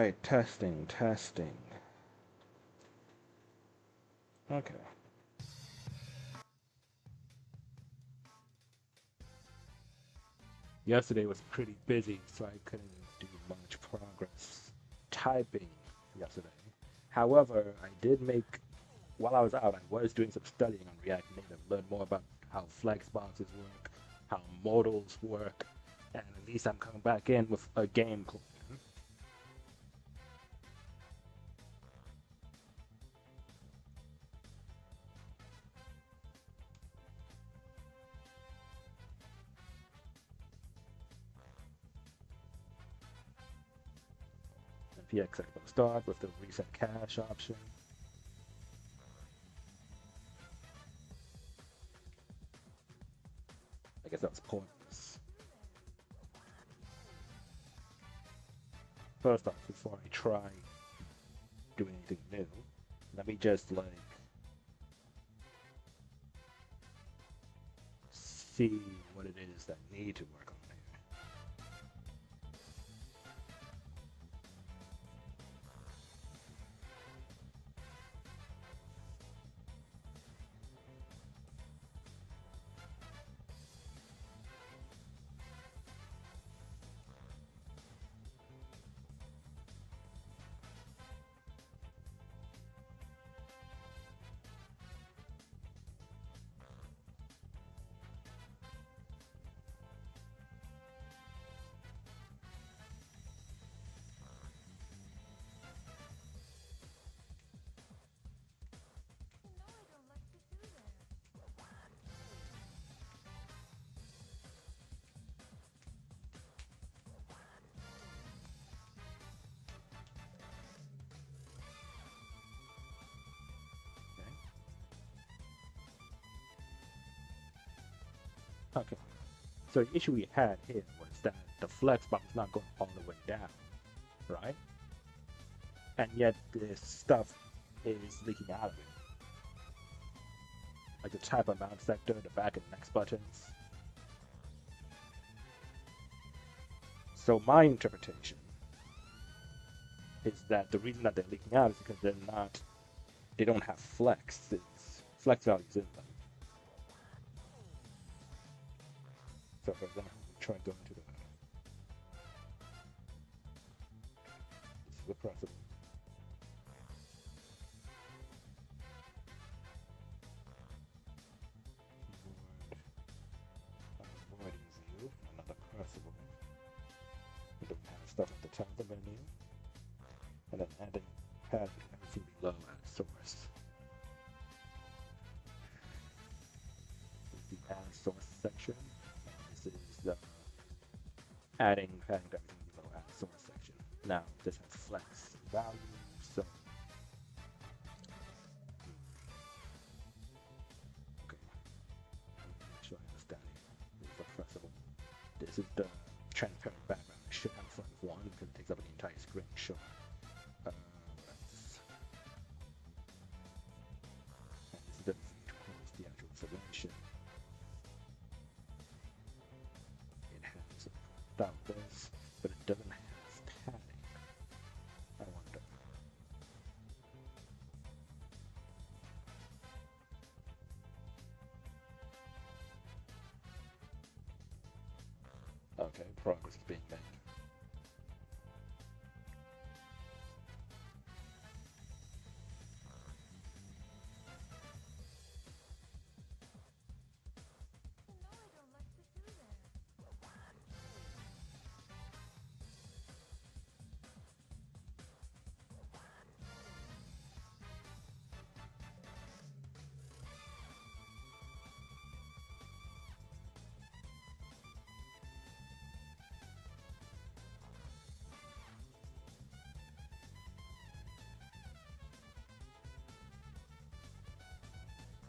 Alright, testing, testing. Okay. Yesterday was pretty busy, so I couldn't do much progress typing yesterday. However, I did make, while I was out, I was doing some studying on React Native, learn more about how flexboxes work, how modals work, and at least I'm coming back in with a game plan. And PXX will start with the reset cache option. I guess that was pointless. First off, before I try doing anything new, let me just like see what it is that need to work on here. Okay. Okay. So the issue we had here was that the flex box is not going all the way down, right? And yet this stuff is leaking out of it. Like the type of mount sector, the back and next buttons. So my interpretation is that the reason that they're leaking out is because they don't have flex values in them. So for example, try going to the process. Avoiding view, another possible. We don't have stuff at the top of the menu. And then adding everything below as source. This is the add source section. This is the adding everything below add source section. Now this has flex value, so okay. Make sure I understand it. This is the pressable. This is the transparent background. I should have front of one because it takes up the entire screen. Sure. And this is the to close the actual information. It has without this, but it doesn't have padding. I wonder. Okay, progress is being made.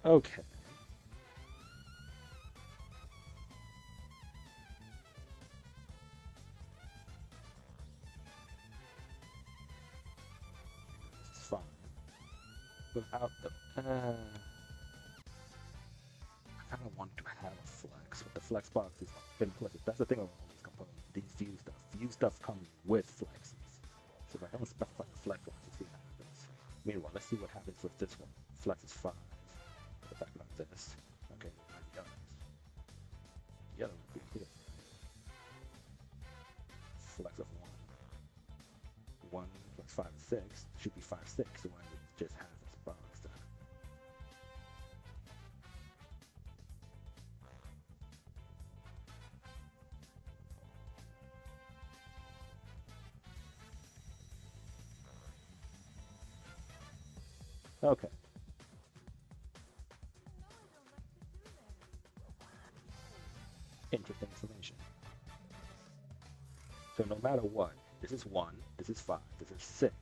Okay. This is fine. Without the I kind of want to have a flex, but the flex box is implicit. That's the thing about all these components. These view stuff. View stuff comes with flexes. So if I don't specify the flex one, let's see what happens. Meanwhile, let's see what happens with this one. Flex is 5. Put it back like this. Okay, now the others. The other would be here, right? Flex of 1. 1 plus 5 is 6. Should be 5, 6. So why is it just half as box then? Okay. Interesting information. So no matter what, this is 1, this is 5, this is 6.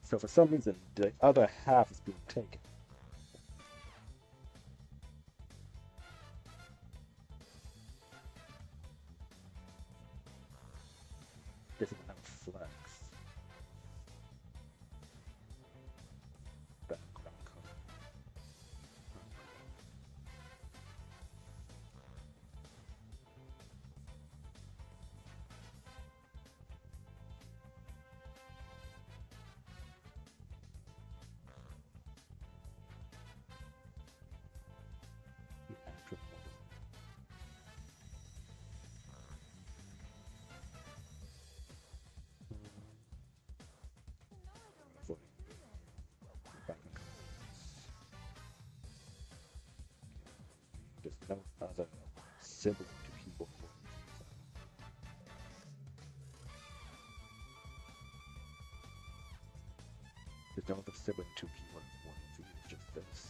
So for some reason, the other half is being taken. This is another flex. Background color. The actual model. For background colors. There's no other sibling to keyboard warriors. There's no other sibling to keyboard warriors. It's just this.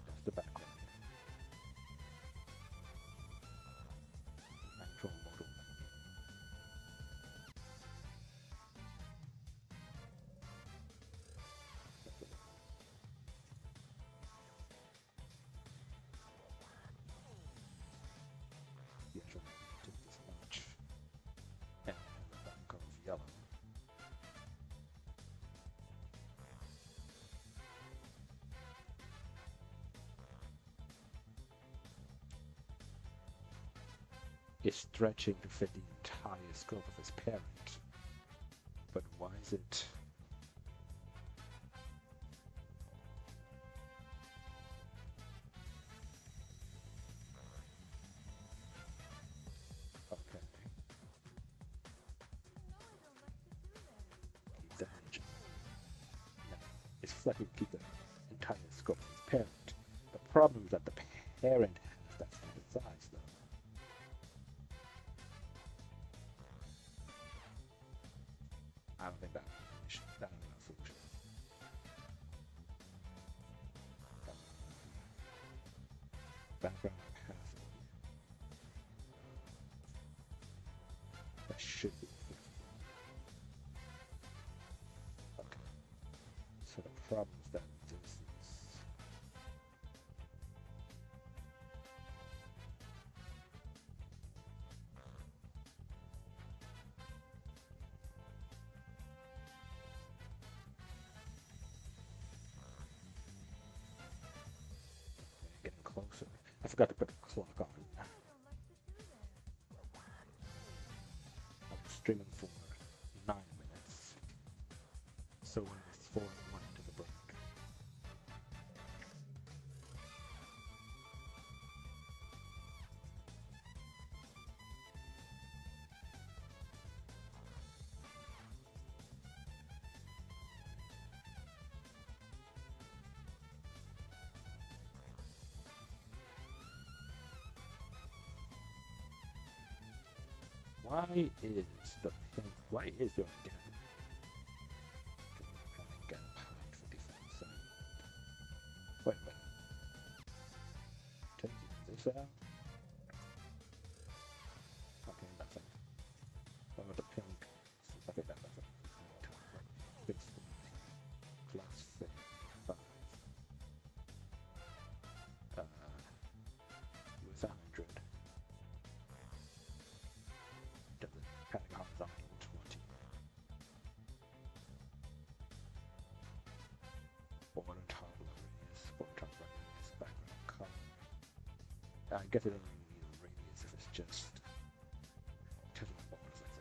That's the background. Actual model. The actual model took this much. And the background of yellow. Is stretching to fit the entire scope of his parent. But why is it? Okay. Keep the engine. No, it's flatly keep the entire scope of his parent. The problem is that the parent has that standard size though. I don't think that's an issue. That's not a solution. Background opacity. That should be fixable. Okay. So the problem is that this is getting closer. I forgot to put the clock on. I'm streaming for 9 minutes. So when it's 4 and 1 to the break. Why is the pin? Why is there a gap? Gap height 54%. Wait a minute. Take this out. Okay, nothing. What about the pink? Okay, that's nothing. Fix plus 55. With 100. Does it padding horizontal 20? I guess it doesn't really need a radius if it's just touching the borders like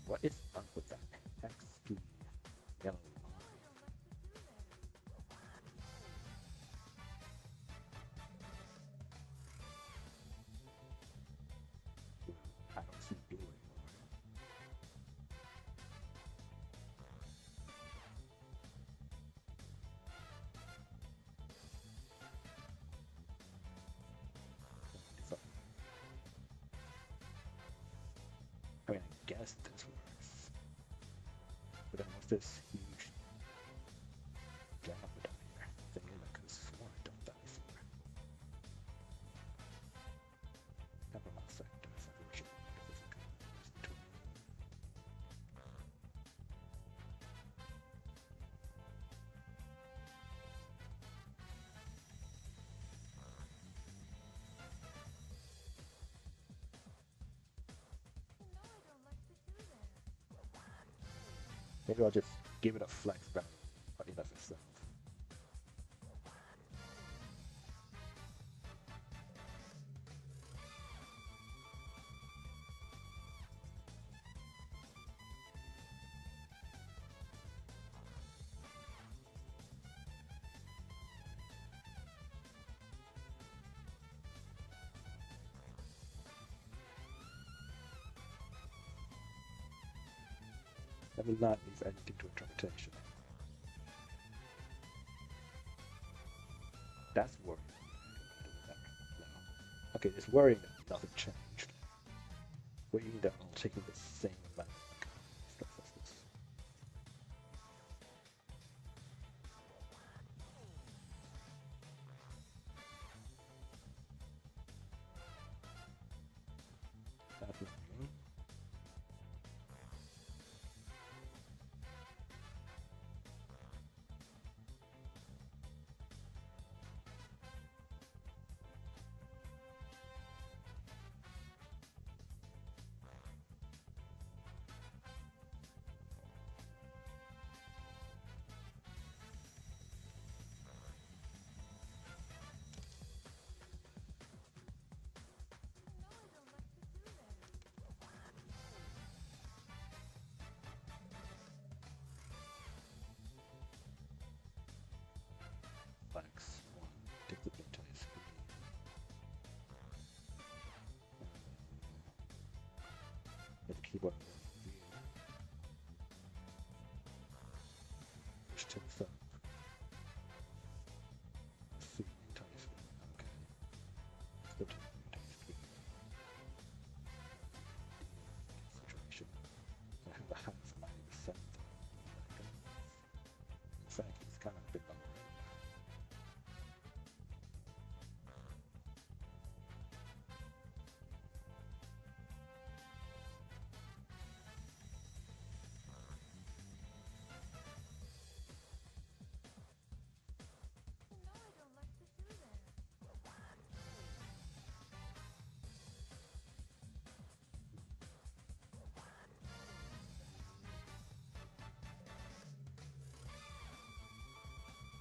that. What is up with that pesky yellow line? I don't see blue anymore. I mean, I guess this works. But then what's this huge gap down here? Thing is, I could have sworn I dumped that before. Never mind sectors. I really should have known if it's a good Maybe I'll just give it a flex value in of itself. Let me not leave anything to interpretation. That's worrying. No. Okay, it's worrying that nothing changed. Worrying that I'm taking the same amount of stuff as this. That's worrying. Flex one, take the entire screen. Hit the keyboard view. Push to the side. See the entire screen. Okay. Still take the entire screen. Saturation. I have a high for 90%. In fact, it's kind of a bit lower.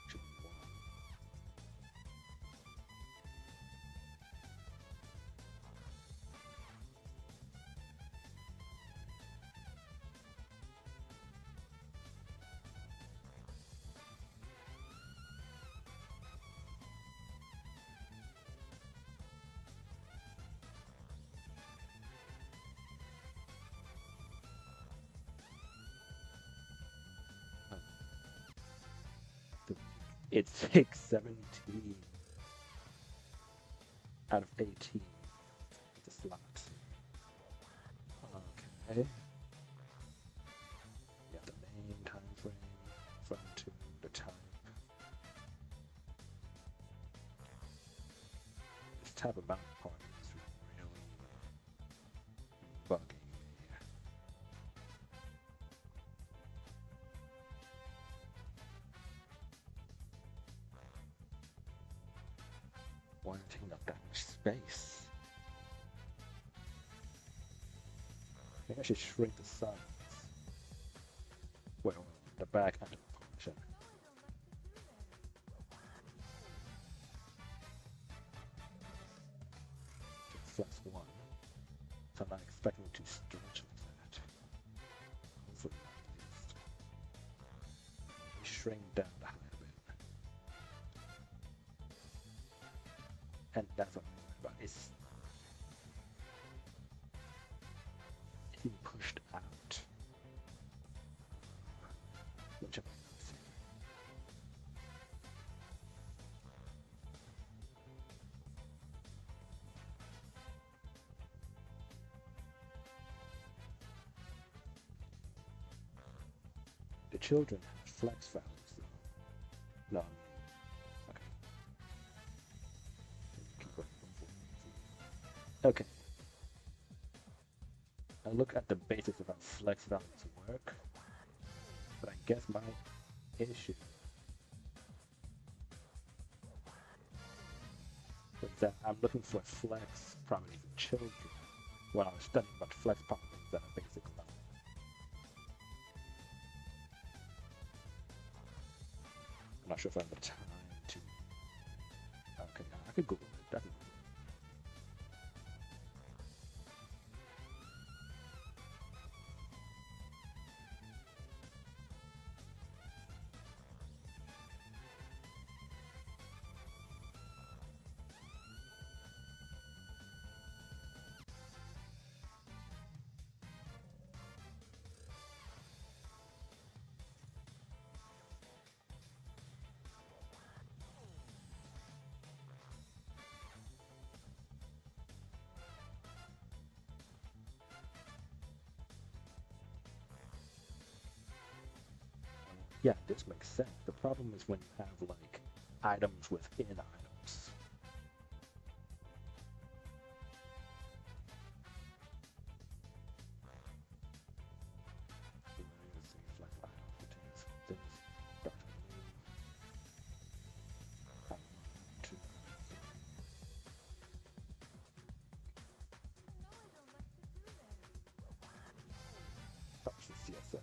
Should be one. It takes 17 out of 18 with the slot. Okay. Yeah, the main time frame, from to the type. This type of mount part is really bugging me. Why am I taking up that much space? Maybe I should shrink the sides. Well, the back and the portion. flex 1, so I'm not expecting to stretch like that. Hopefully not at least. Shrink down the height a bit. And that's what I'm worried about. It's being pushed out. Which I might not see. The children have flex values though. No. Okay. Keep going. Okay. I look at the basics of how flex values work, but I guess my issue was that I'm looking for flex properties in children when I was studying about flex properties at a basic level. I'm not sure if I have the time to. Okay, I could Google it. Definitely. Yeah, this makes sense. The problem is when you have like items within items. CSS.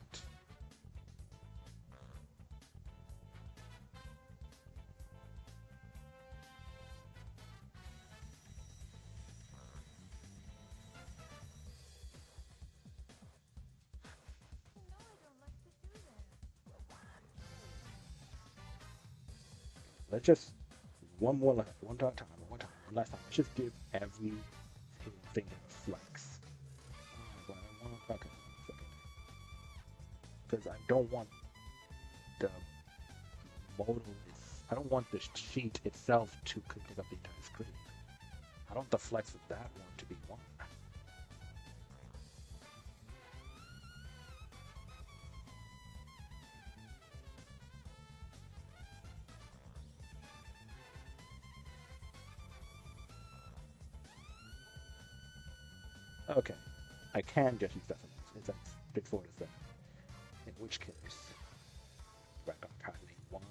But let's just one last time. Let's just give every thing a flex. Okay, because I don't want the modal. I don't want the sheet itself to take up the entire screen. I don't want the flex of that one to be 1. Okay, I can just use decimals. It's as straightforward as that. In which case, we're going to calculate 1,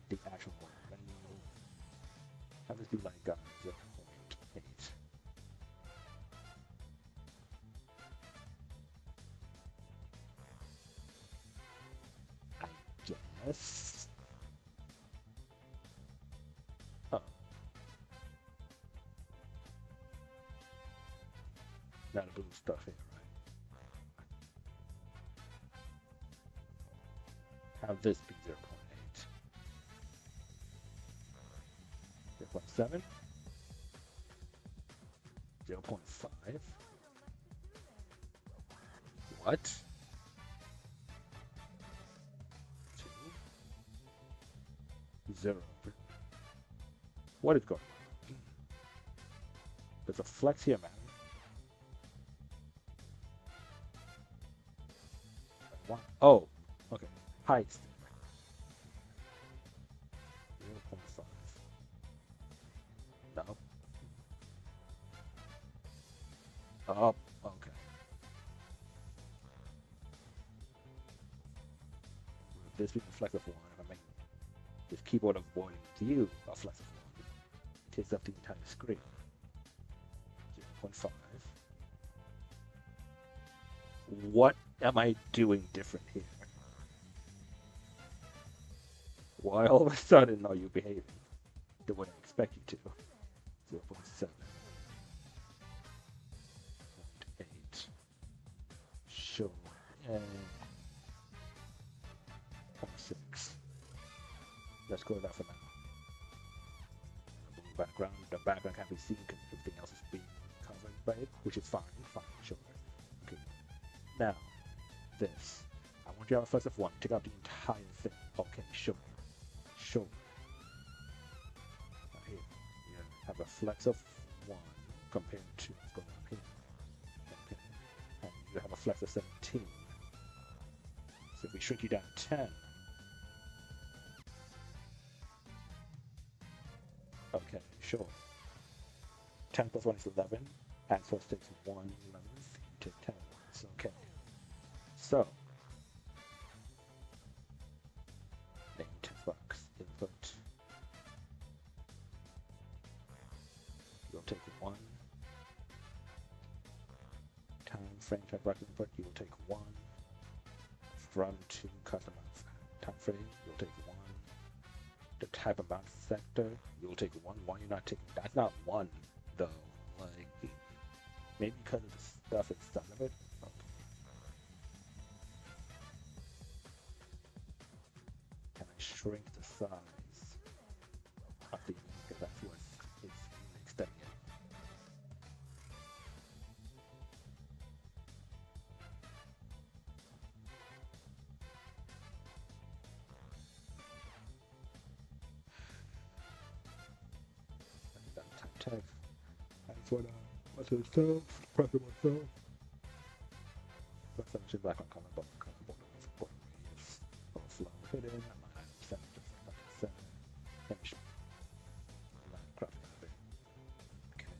the actual value. Have this be like 0.8. I guess. Oh. Now the blue stuff here, right? Have this be 0.8. 0.7. 0.5. What? 2. 0. What is going on? There's a flex here, man. Oh, okay. Height. this being a flex of 1, if I make this keyboard avoiding view a flex of 1, it takes up the entire screen. 0.5. What am I doing different here? Why all of a sudden are you behaving the way I expect you to? 0.7. 0.8. Sure. And 0.6. Let's go with that for now. Blue background. The background can't be seen because everything else is being covered by it, which is fine. Fine, sure. Okay. Now, this. I want you to have a flex of 1. Take out the entire thing. Okay, sure. Sure. Now here, you have a flex of 1 compared to, let's go down here. Okay. And you have a flex of 17. So if we shrink you down to 10, okay, sure. 10 plus 1 is 11. Add plus takes 1 11th. You take 10 ones. Okay. So, name $10. Input. You'll take 1. Time frame $10 input. You will take 1. From to customize time frame. You'll take 1. The type amount sector. You'll take 1. Why you're not taking? That's not 1 though. Like maybe because of the stuff inside of it. Okay. Can I shrink the size of the image? Because that's what it's extending it. That type text. And for the what's itself, press it myself. That's actually back on color border radius. Overflow hidden. I might have 7 just like that. 7. Finish. Crop it a bit. Okay.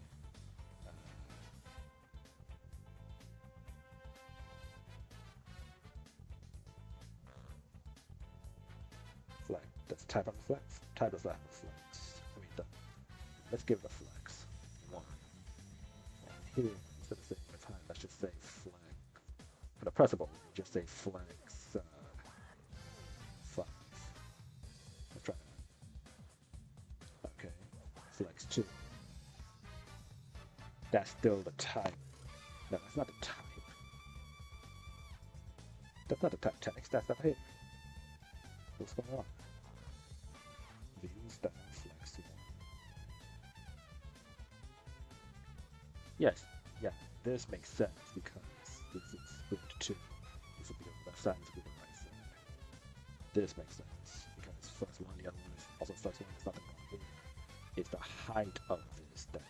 Flex. That's type of flex. Type of that flex. I mean, let's give it a flex. 1. And here, instead of saying the time, let's just say flex. For the pressable, just say flex 5. Let's try that. Okay. Flex 2. That's still the type. No, that's not the type. That's not the type text. That's up here. What's going on? View style flex 1. Yes, yeah, this makes sense because this is split to 2. This will be the left side, this will be the right side. This makes sense because flex 1, the other one is also flex 1, there's nothing wrong here. It's the height of this thing.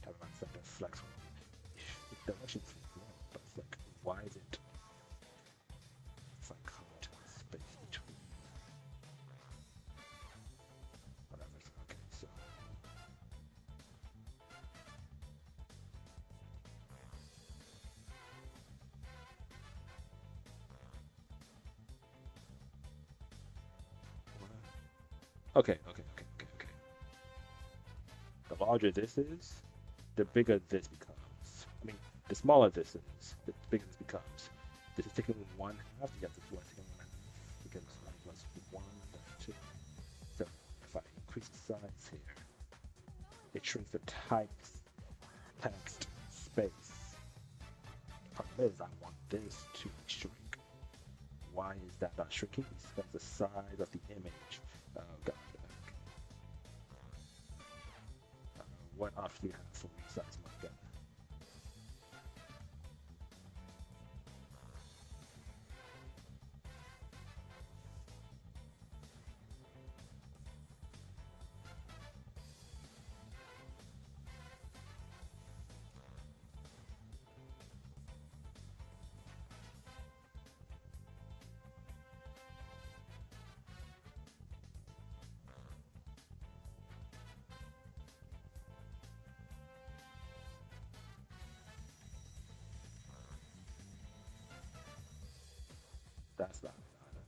Type of center flex 1. The direction is 1, but it's like, why is it? It's like content space between. Whatever. Okay, so. Okay. The larger this is, the bigger this becomes. I mean, the smaller this is, the bigger this becomes. This is taking 1/2, the other one taking 1/2, because 1 plus 1, that's 2. So if I increase the size here, it shrinks the text space. The problem is I want this to shrink. Why is that not shrinking? Because the size of the image. Oh god. What option do you have for resize my gun? That's not another.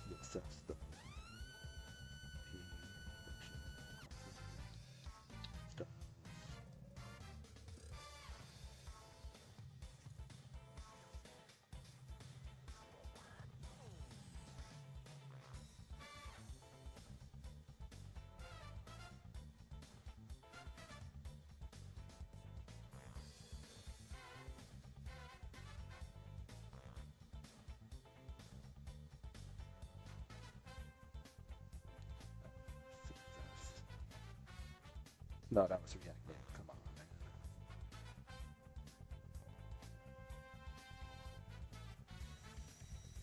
Yes, that's the P stuff. No, that was React Native. Come on, man.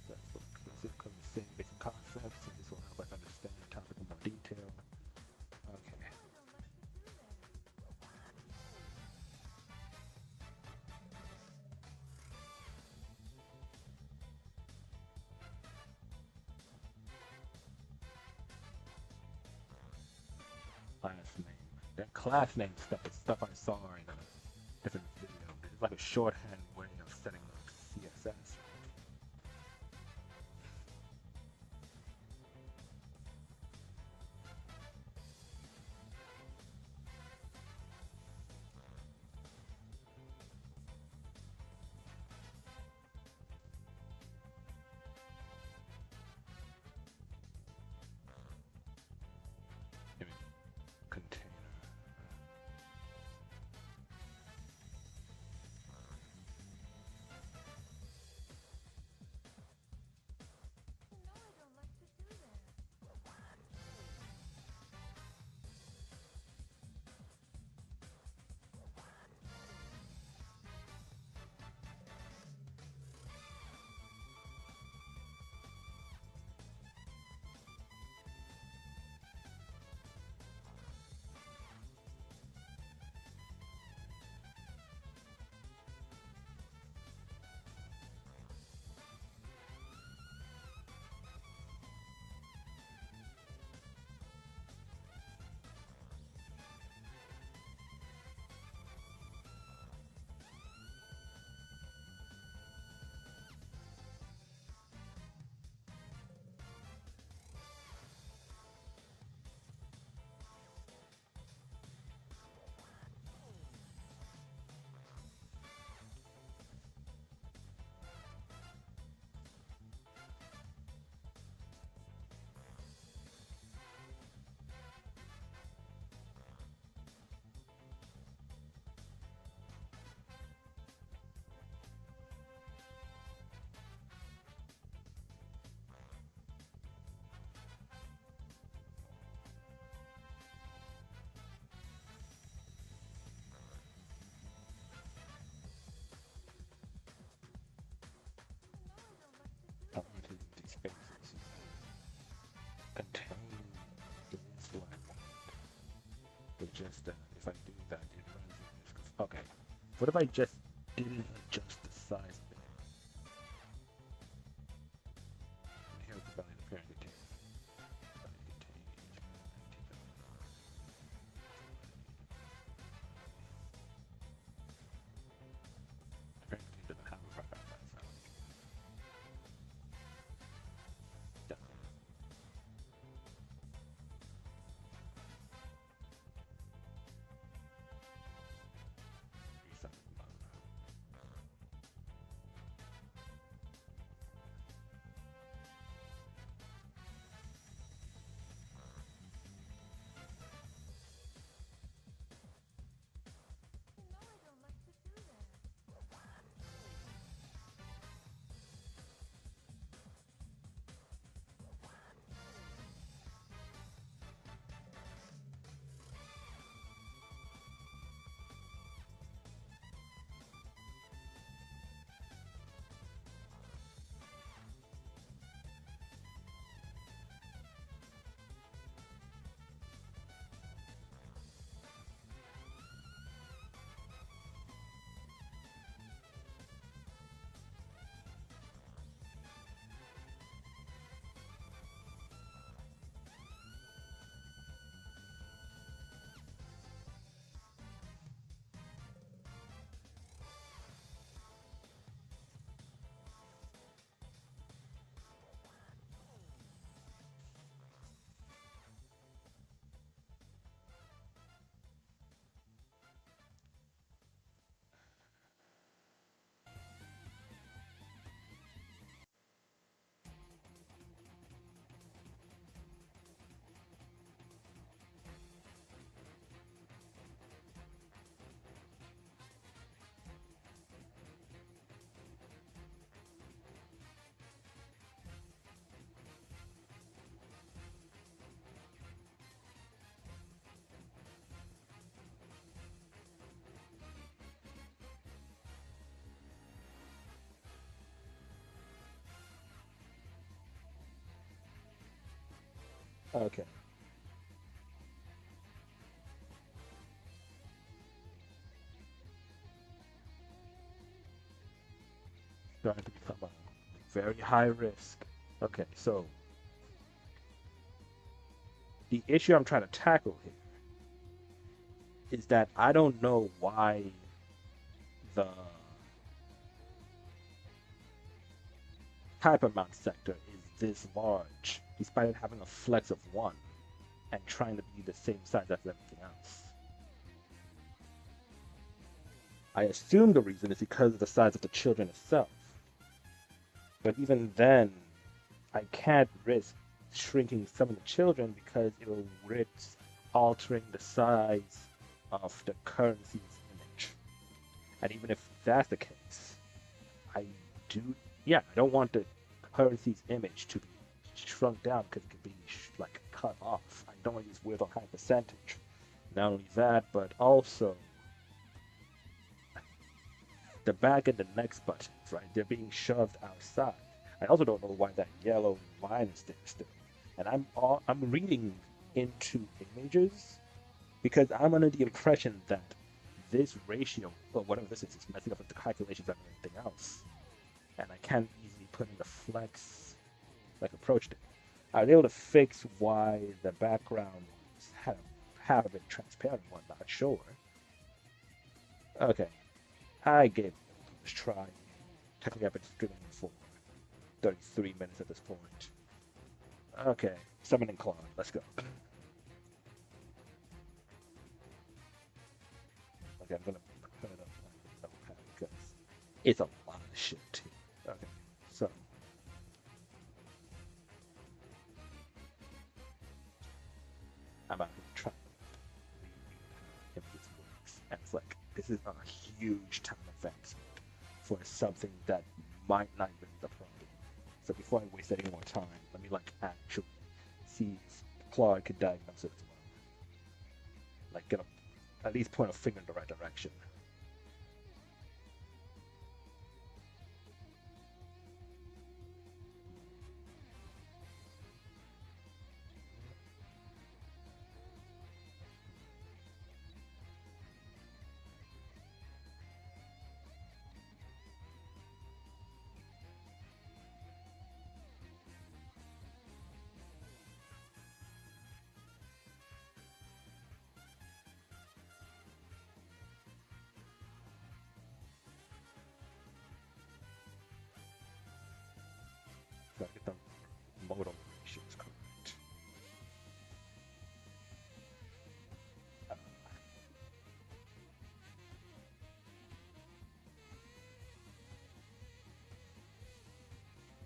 That's what this comes the same basic concepts, and this will help us understand the topic in more detail. Okay. Class name. That class name stuff is stuff I saw in a different video. It's like a shorthand way of setting up CSS. I mean, container. I want to these spaces contain is what I want. But just if I do that, it runs in this. Okay. What if I just didn't adjust the size of it? And here's the value of the parent container. Value contains the parent container doesn't have a proper size. Done. Reset. Okay. Starting to become a very high risk. Okay, so the issue I'm trying to tackle here is that I don't know why the hypermount sector is this large, despite it having a flex of 1 and trying to be the same size as everything else. I assume the reason is because of the size of the children itself. But even then, I can't risk shrinking some of the children because it will risk altering the size of the currency's image. And even if that's the case, I do, yeah, I don't want the currency's image to be shrunk down because it could be like cut off. I don't want to use weird high percentage. Not only that, but also the back and the next buttons, right? They're being shoved outside. I also don't know why that yellow line is there still. And I'm reading into images because I'm under the impression that this ratio, or whatever this is messing up with the calculations and everything else. And I can't easily put in the flex like approach it. I was able to fix why the background had half of it transparent and whatnot, sure. Okay, I gave it a try. Technically, I've been streaming for 33 minutes at this point. Okay, summoning Claude, let's go. Okay, I'm gonna put it up on the notepad because it's a lot of shit too. Okay, so I'm out here trying to read how this works. And it's like, this is a huge time advancement for something that might not be the problem. So before I waste any more time, let me like actually see if Claude could diagnose it as well. Like get a, at least point a finger in the right direction. So I get the modal ratios correct. Uh,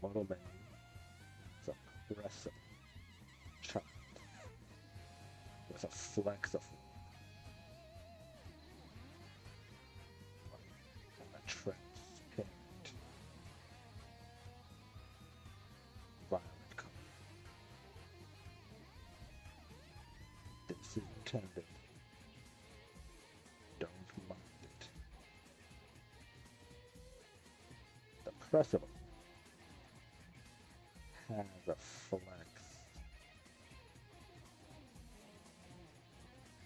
modal menu is a progressive child with a flex of and a transparent violet color. This is intended. Don't mind it. The crucible has a flex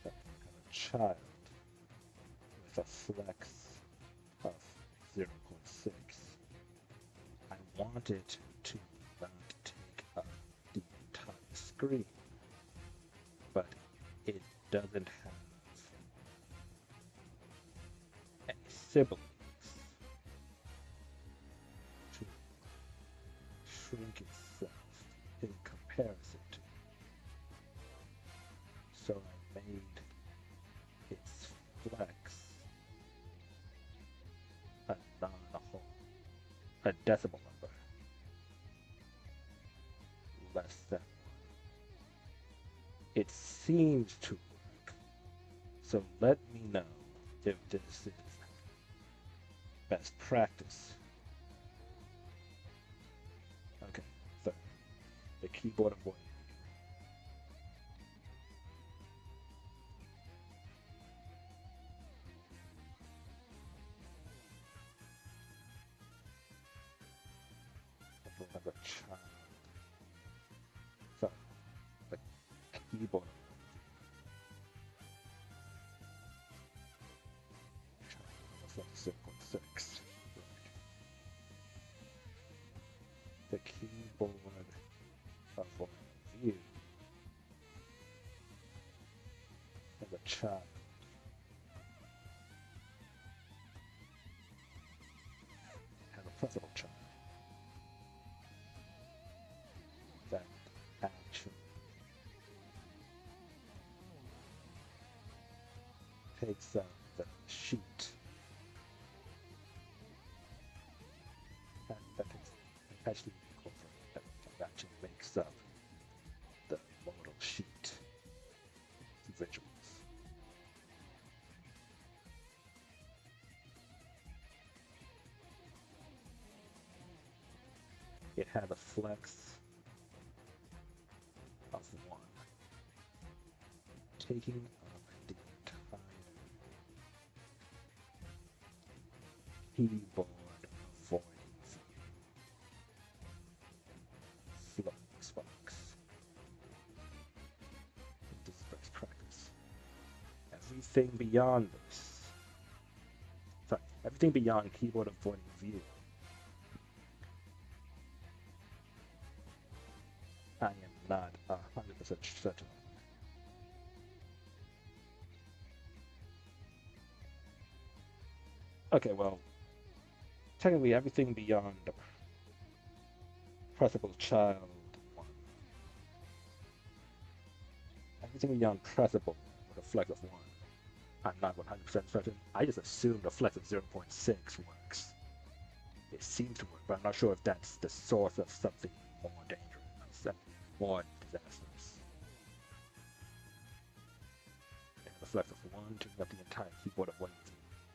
of a child with a flex of 0.6. I want it to not take up the entire screen, but it doesn't have any siblings to shrink itself in comparison to. So I made its flex a non-whole, a decimal number less than. It seems to work. So let me know if this is best practice. Okay, so the keyboard avoiding another child. So, like keyboard. That's 6.6. Right. The keyboard of one view as a child. As a principal child. That actually takes out the sheet. That takes actually that actually makes up the model sheet visuals. It had a flex of 1, taking up the entire keyboard avoiding flux box. This is best practice. Everything beyond this, everything beyond keyboard avoiding view, I am not 100% certain. Okay, well, technically everything beyond the pressable child 1, everything beyond pressable with a flex of 1, I'm not 100% certain. I just assume the flex of 0.6 works. It seems to work, but I'm not sure if that's the source of something more dangerous, more disastrous. And the flex of 1 taking up the entire keyboard of 1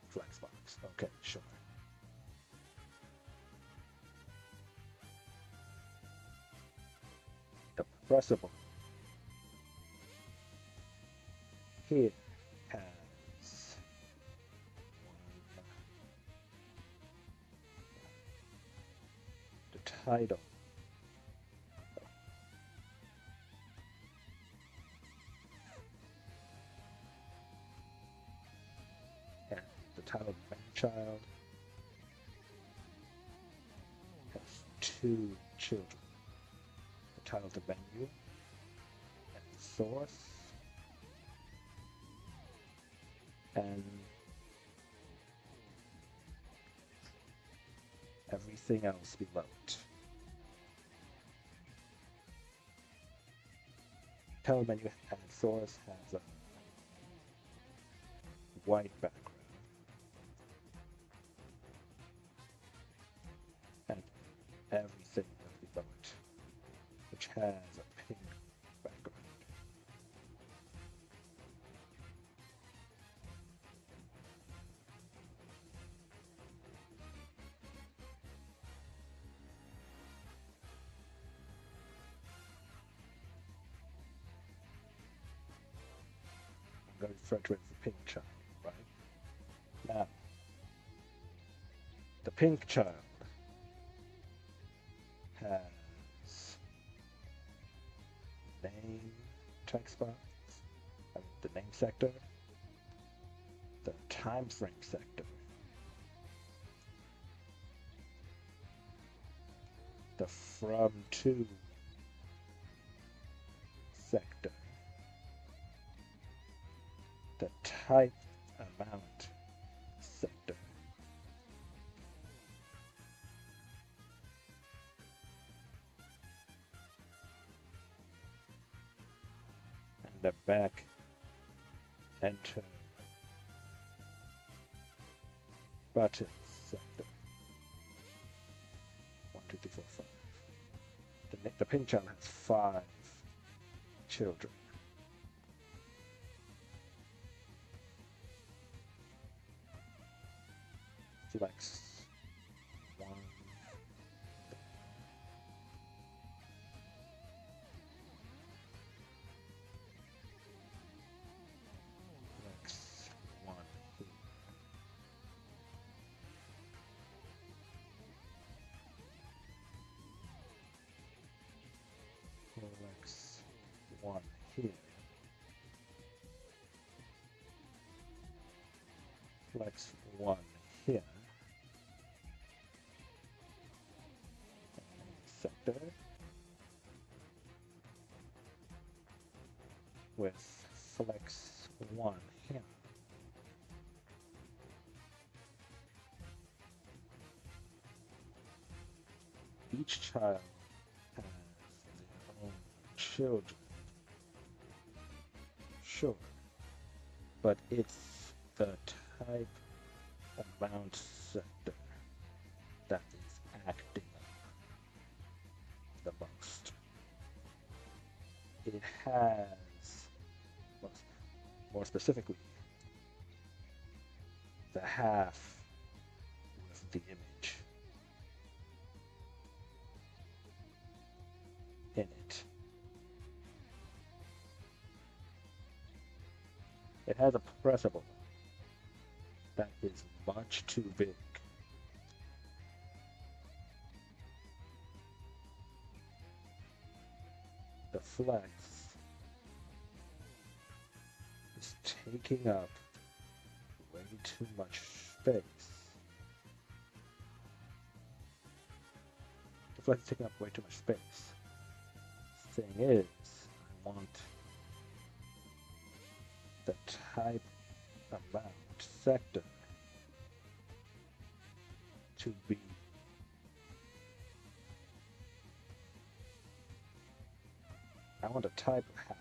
flex box. Okay, sure. The pressable here has the title and the title of the child has 2 children. The title of the menu and the source and everything else below it. Title menu and source has a white background and everything else below it, which has a pink background. I'm going to refer to it as the pink child, right? Now, the pink child has name text box, the name sector, the time frame sector, the from to sector, the type amount sector, and the back enter button sector. 1, 2, 3, 4, 5. The pink child has 5 children. Flex 1, flex 1 here. Flex 1 here. flex 1 here, sector with flex 1 here. Each child has their own children, sure, but it's the type amount sector that is acting up the most. It has, more specifically, the half with the image in it. It has a pressable that is much too big. The flex is taking up way too much space. The flex is taking up way too much space. Thing is, I want the type amount sector to be I want a type half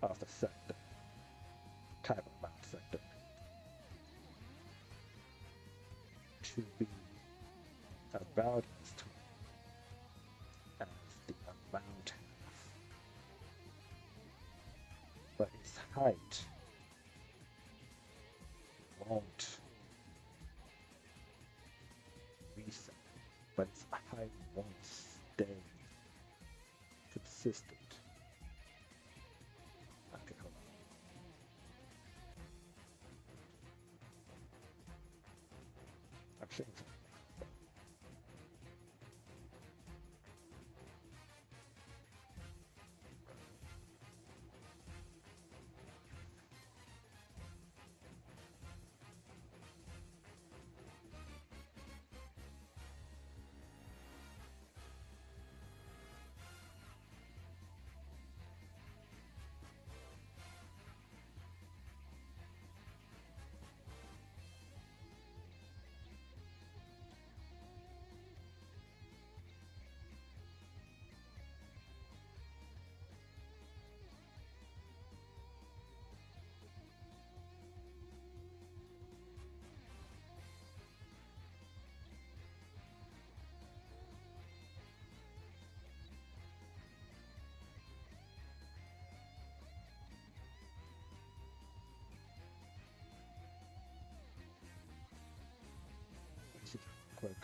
of the sector, type amount sector, to be about as tall as the amount half, but its height won't reset, but its height won't stay consistent. Okay, hold on. I'm saying something. Let's see real quick.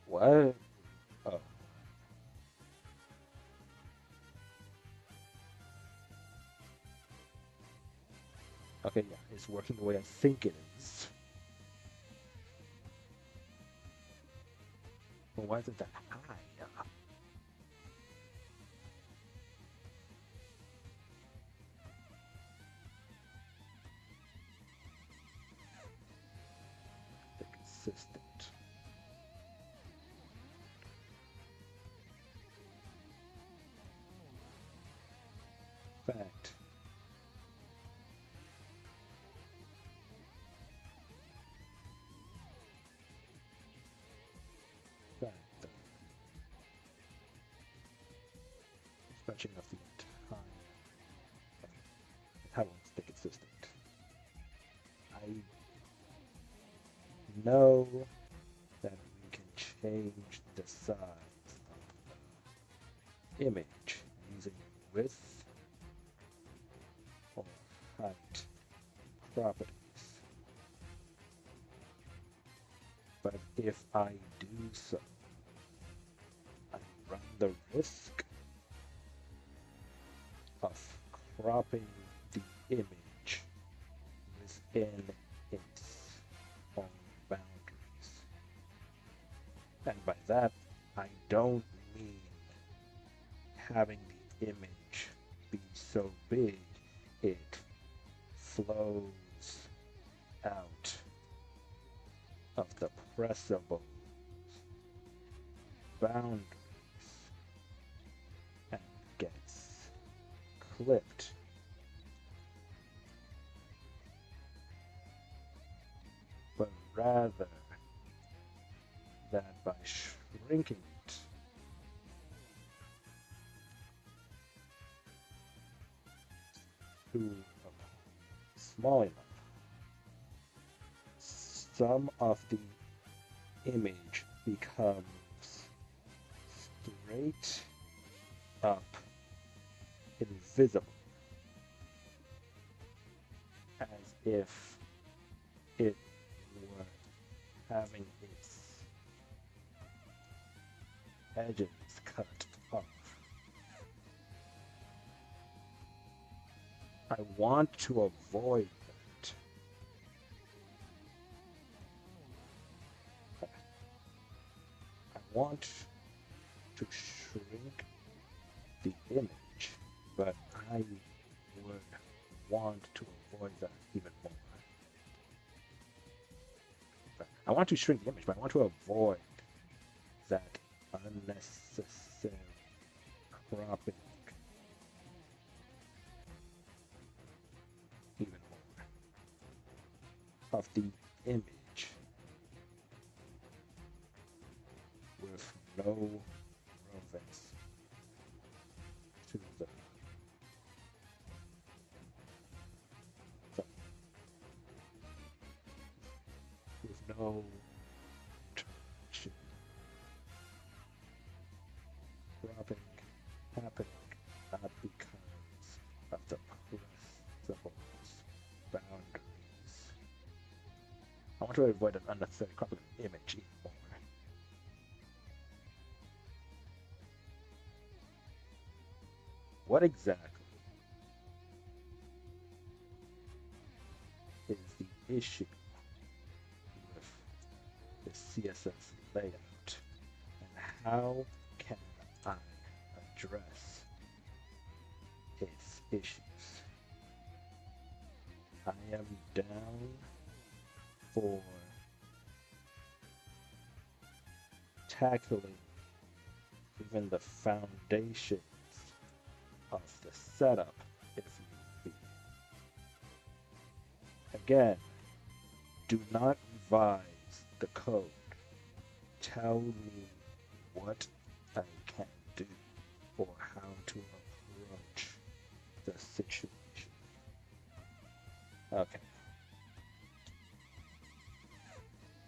What? Oh, okay, yeah, it's working the way I think it is. But why is it that high? The consistent. Fact. Fact. Stretching of the entire. How long stay consistent? I know that we can change the size of the image using width or height properties. But if I do so, I run the risk of cropping the image within its own boundaries. And by that, I don't mean having the image be so big it flows out of the pressable boundaries and gets clipped. But rather than by shrinking it to a small enough, some of the image becomes straight up invisible, as if it were having its edges cut off. I want to avoid that. I want to shrink the image, but I would want to avoid that even more. I want to shrink the image, but I want to avoid that unnecessary cropping even more of the image with no relevance to the with no interaction cropping happening not because of the principles boundaries. I want to avoid an unnecessary cropping of the image even more. What exactly is the issue with the CSS layout, and how can I address its issues? I am down for tackling even the foundations of the setup if need be. Again, do not revise the code. Tell me what I can do or how to approach the situation. Okay.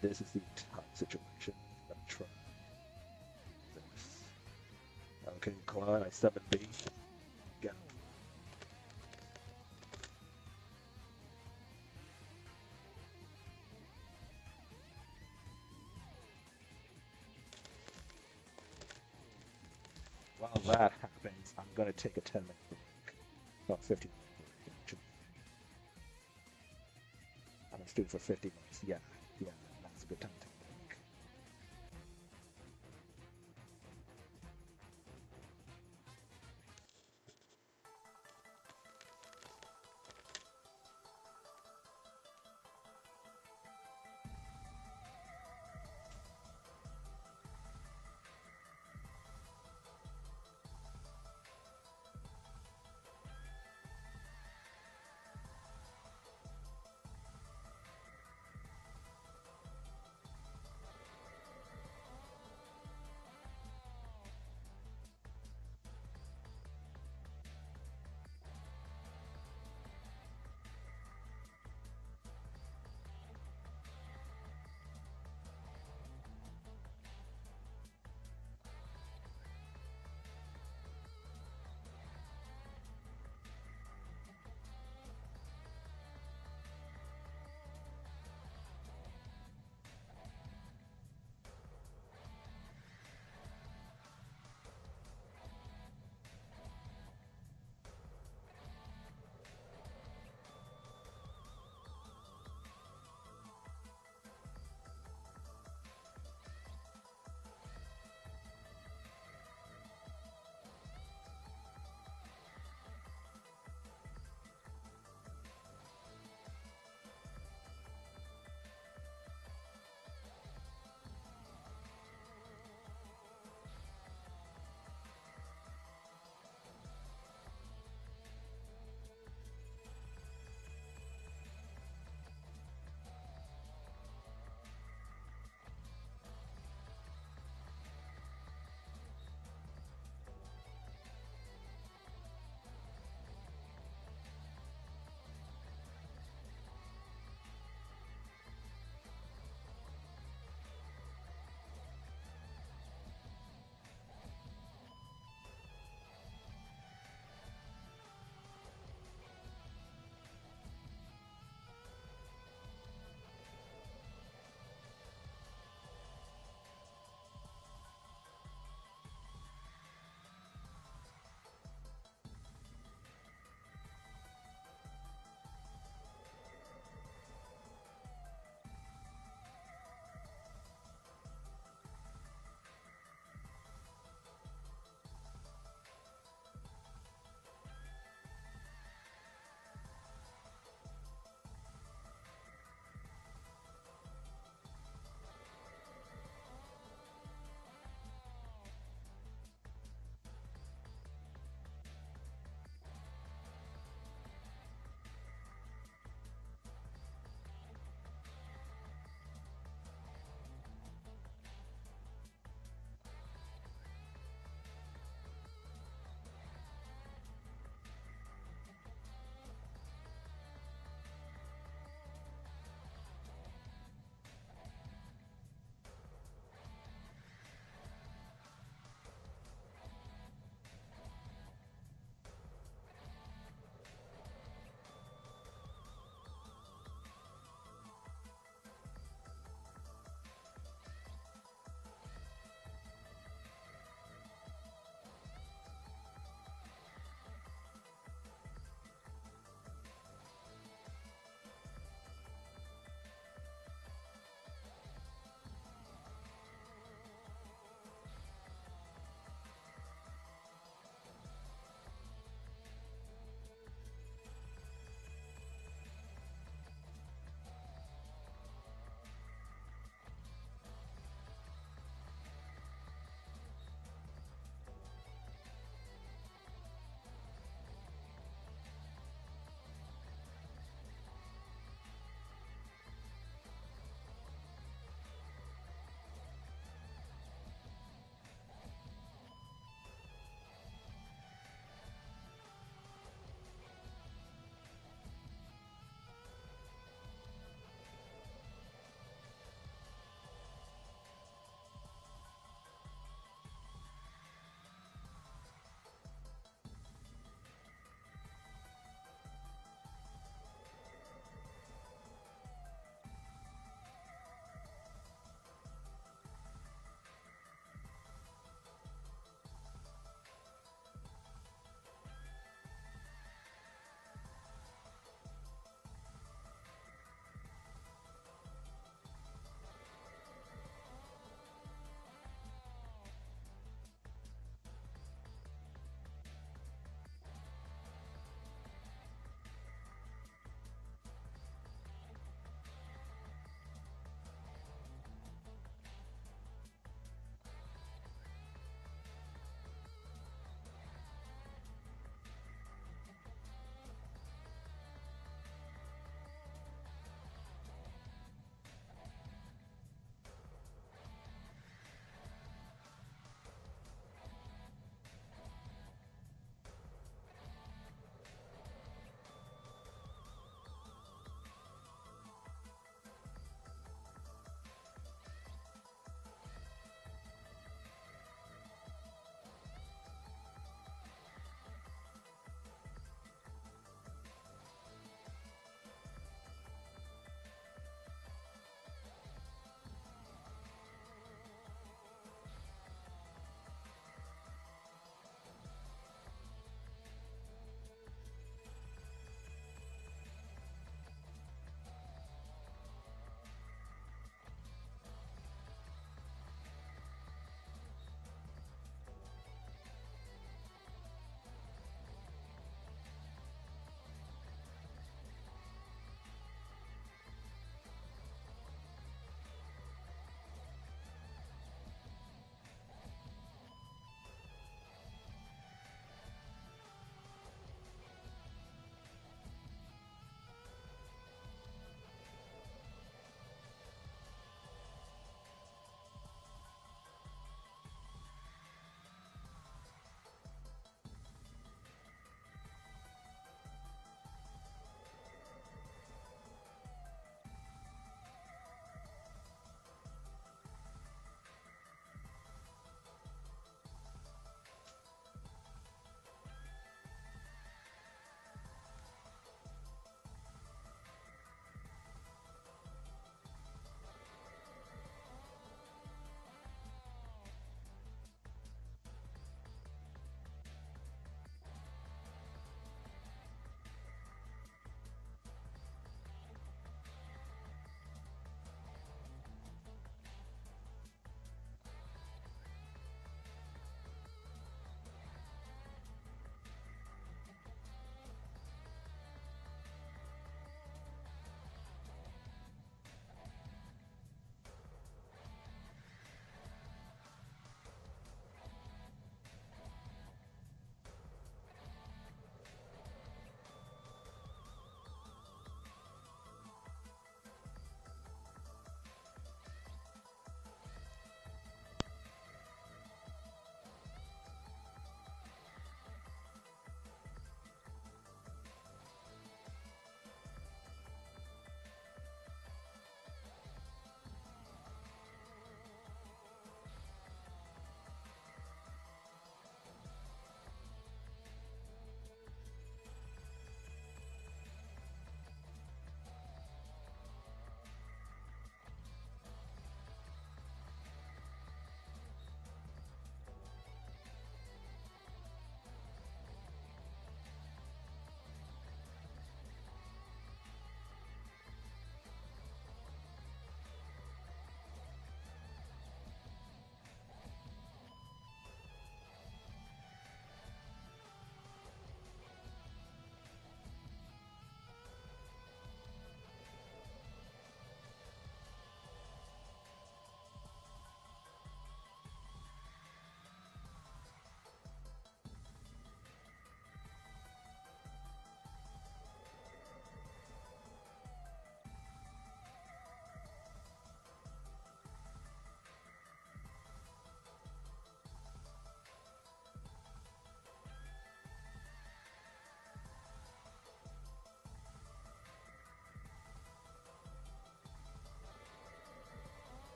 This is the entire situation. I'm gonna try this. Okay, Claude, I 7B. Go. While that happens, I'm gonna take a 10-minute break. Oh, 15-minute break, actually. I'm gonna do it for 50 minutes. Yeah, that's a good time to take a break.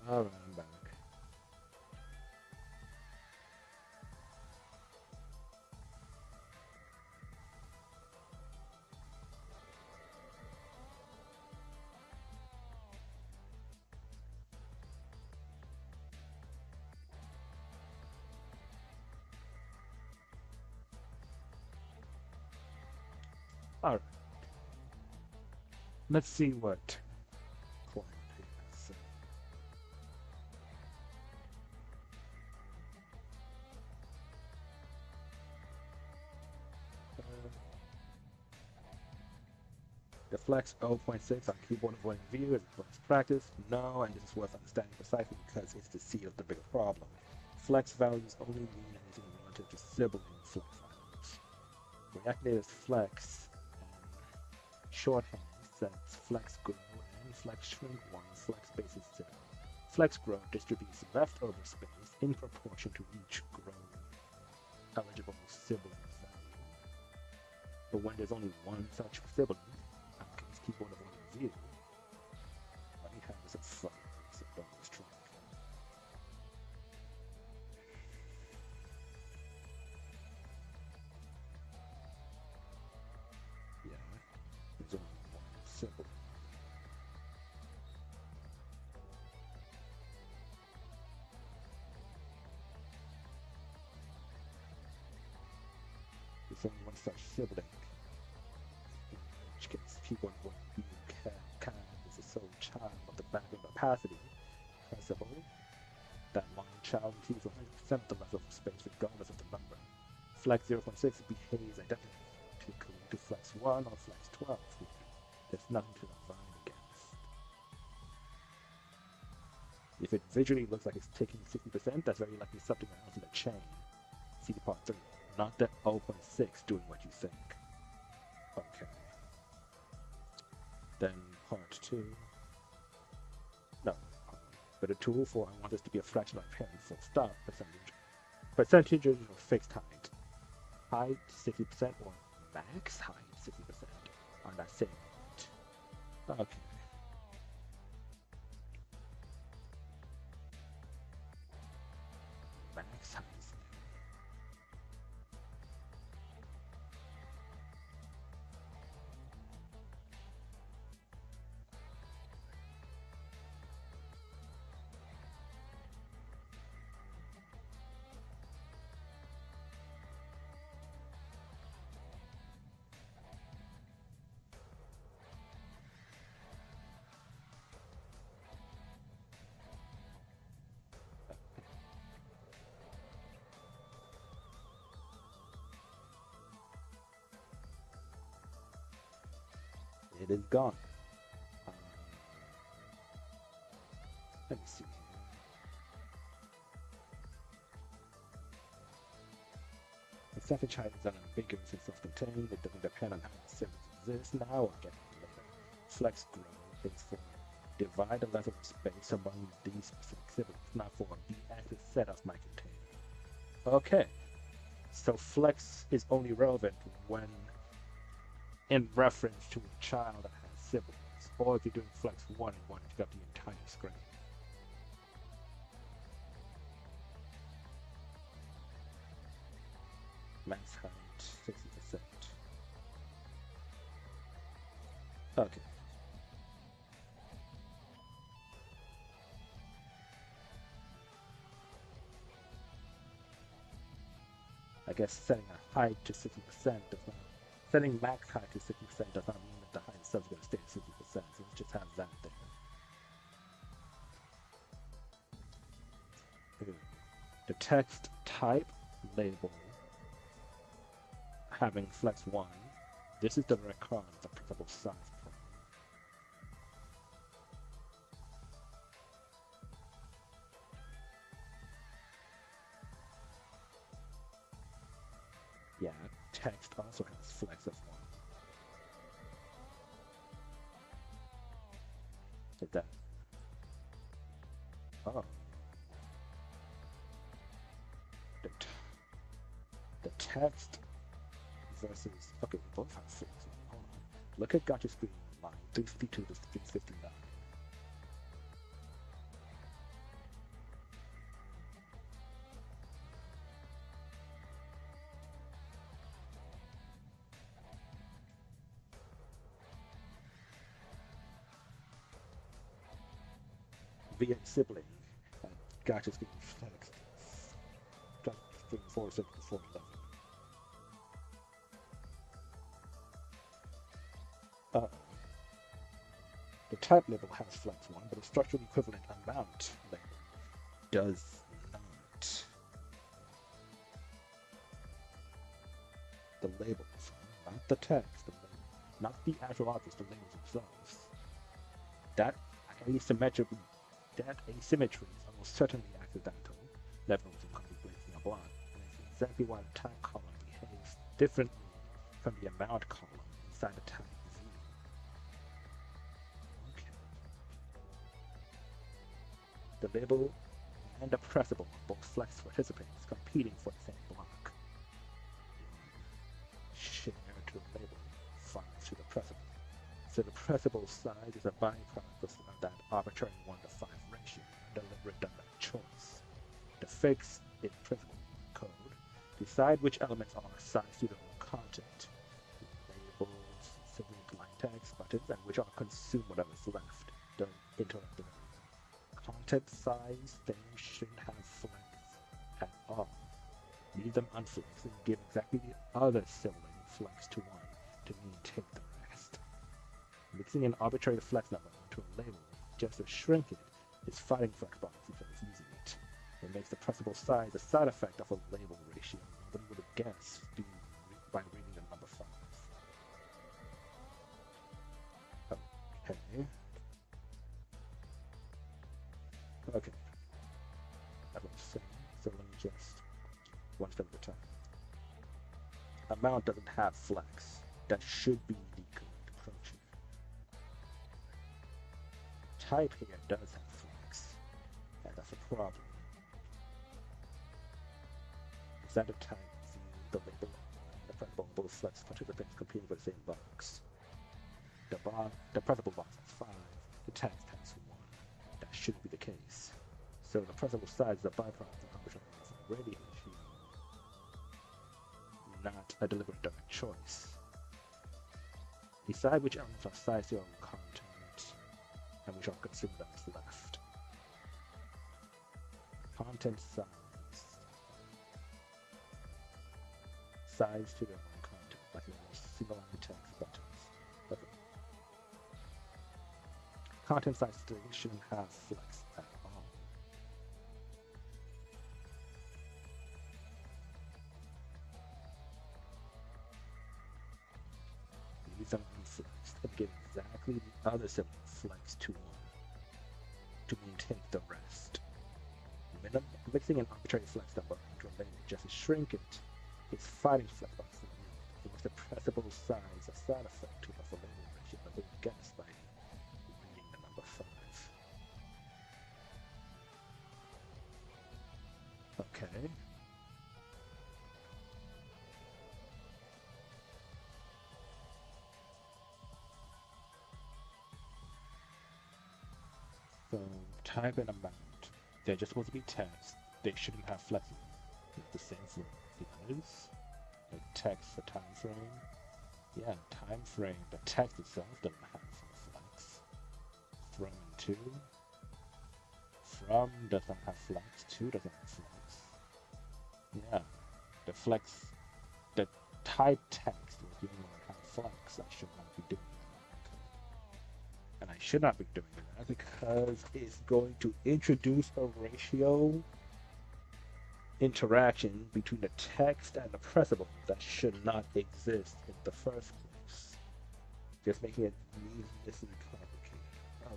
Alright, I'm back. Alright, let's see what client has to say. The flex 0.6 on keyboard avoiding view is a first practice. No, and this is worth understanding precisely because it's the seed of the bigger problem. Flex values only mean anything relative to sibling flex values. React Native's flex shorthand sets flex grow and flex shrink one flex basis 0. Flex grow distributes leftover space in proportion to each grow eligible sibling's value. But when there's only one such sibling, in case keyboard avoiding view, let me have some fun with some bonus track. Yeah, there's only one sibling. There's only one such sibling. In which case, keyboard avoiding view can is the sole child of the background opacity principle. That one child receives 100% of the leftover space regardless of the number. Flex 0.6 behaves identically to flex 1 or flex 12. There's nothing to divide against. If it visually looks like it's taking 60%, that's very likely something else in the chain. See part 3. Not the 0.6 doing what you think. Okay. Then part 2. No. But a tool for I want this to be a fraction of pen, full stop, percentage. Percentages of fixed height. Height 60% or max height 60% on that same note. Okay. Max height. It is gone. Let me see here. Percentage height is unambiguous and self-contained. It doesn't depend on how the siblings exist now or get later. Flex grow is for divide the leftover space among these specific siblings, not for the active set of my container. Okay, so flex is only relevant when in reference to a child that has siblings, or if you're doing flex 1 and want to pick up the entire screen. Max height 60%. Okay. I guess setting a height to 60% does not. Setting max height to 60% does not mean that the height itself is going to stay at 60%, so let's just have that there. The text type label having flex 1, this is the record of the printable size prong. Yeah, text also has flex of 1. Hit that. Oh. The text versus, okay, we both have flex. Hold on. Look at Gotcha Screen line 352 to 359. V8 sibling and Gotcha's getting flexed. Flex 3, 4, 6, 4, 11. The type label has flex 1, but the structurally equivalent amount label does not. The labels, not the text, not the actual objects, the labels themselves. That asymmetry is almost certainly accidental. Levels incomplete breaking a block, and it's exactly why the type column behaves differently from the amount column inside the type view. Okay. The label and the pressable are both flex participants competing for the same block. Share to the label, 5 to the pressable. So the pressable size is a byproduct of that arbitrary 1 to 5 ratio under the redundant choice. The fix in pressable code decide which elements are sized to their own content, labels, sibling line text, buttons, and which are consumed whatever's left. Don't interrupt the variable. Content size things shouldn't have flex at all. Leave them unflexed and give exactly the other sibling flex to 1 to maintain the rest. Mixing an arbitrary flex number into a label just to shrink it is fighting flexbox instead of using it. It makes the pressable size a side effect of a label ratio nobody would have guessed by reading the number 5. Okay. Okay. That was saying. So let me just one step at a time. Amount doesn't have flex. That should be the correct approach here. Type here does have flex, and that's a problem. Inside the type view, the label and the pressable both flex participants competing for the same box. The pressable box has 5, the text has 1. That shouldn't be the case. So the pressable size is a byproduct of arbitrary radiation, not a deliberate direct choice. Decide which elements are sized to your own content and which are consumed that's left. Content size. Size to their own content, like single line text buttons. Okay. Content size string shouldn't have flex at all. Leave them unflexed and give exactly the other sibling flex to 1 to maintain the rest. Mixing an arbitrary flex number into a label just to shrink it is fighting flexbox for the real. It makes the pressable size a side effect to the label ratio that we guess by reading the number 5. Okay. So type and amount. They're just supposed to be text. They shouldn't have flexes. It's the same for the others. Like text for time frame. Yeah, time frame. The text itself doesn't have flex. From and to. From does not have flex. To doesn't have flex. Yeah, the flex. The type text was the only one that had flex. I should not be doing that. And I should not be doing that because it's going to introduce a ratio interaction between the text and the pressable that should not exist in the first place. Just making it needlessly complicated. Okay.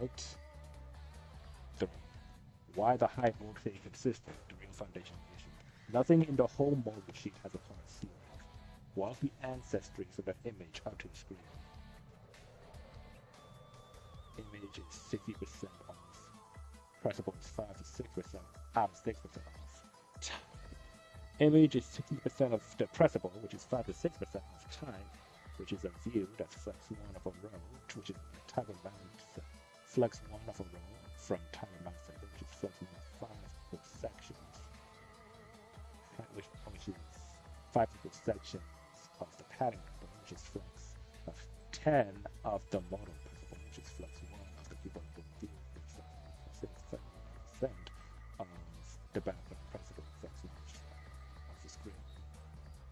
Right. 3. Why the high mode thing consistent? The real foundation issue. Nothing in the whole mode sheet has a hard ceiling. Walk the ancestry from the image up to the screen. Image is 60% off. Pressable is 5 to 6% out, 6% off. Image is 60% of the pressable, which is 5 to 6% off time, which is a view that's flex 1 of a row, which is type of balance. Flex 1 of a row from time amount segment, which is flex 1 of 5 equal sections, which is 5 equal sections of the pattern number, which which is flex of 10 of the model principal, which is flex 1 of the cumulative field, which is 70% of the background principal flex 1 of the screen.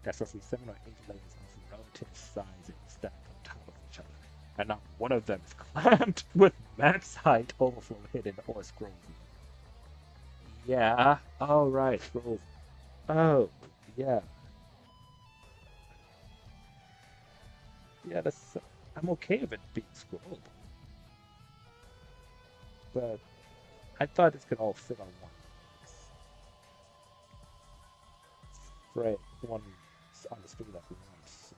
That's roughly 7 or 8 layers of relative sizing stacked on top of each other, and not one of them is clamped with max height overflow hidden or scroll view. Yeah, alright, scroll. Oh, yeah. Yeah, that's. I'm okay with it being scrollable, but I thought this could all fit on one frame, one on the screen at once. So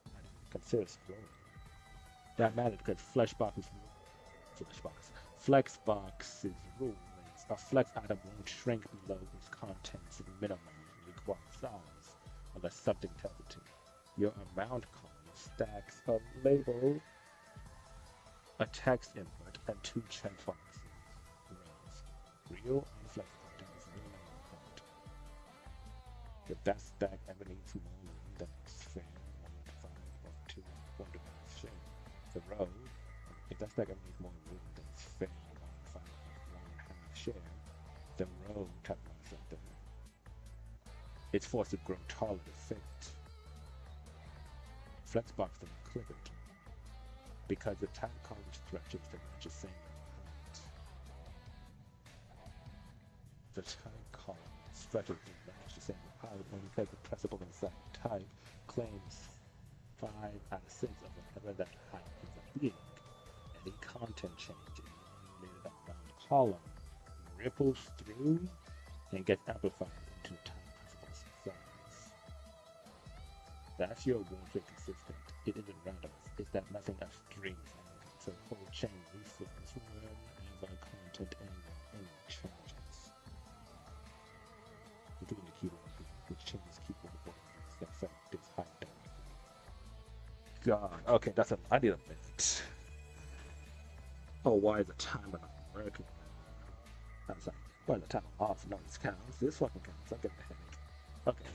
I didn't consider scrolling. That mattered because Flexbox's rule is a flex item won't shrink below its contents minimum required size unless something tells it to. Your amount column stacks a label, a text input, and two checkboxes. Rows. Real and flex content is minimum input. If that stack ever needs more room than its fair 1 to 5 or 2 1 to 5 share, the row, if that stack ever needs more room than its fair 1 to 5 or 1.5 share, the row typewriter up there, it's forced to grow taller to fit. Flexbox doesn't clip it because the type column stretches to match the same height. The type column stretches to match the same height when because the principal inside type claims 5 out of 6 of whatever that height ends up being. Any content change in the eliminated round column ripples through and gets amplified into the type principal's size. That's your one-trick consistent. It isn't random. It's that nothing upstream from it. So the whole chain reflows whenever content anywhere changes. Including the keyboard, which changes keyboard borders that affect this height directly. God, okay, that's a I need a minute. Oh, why is the timer not working? I was like, why is the timer off? No, this counts. This fucking counts. I'm getting a headache. Okay.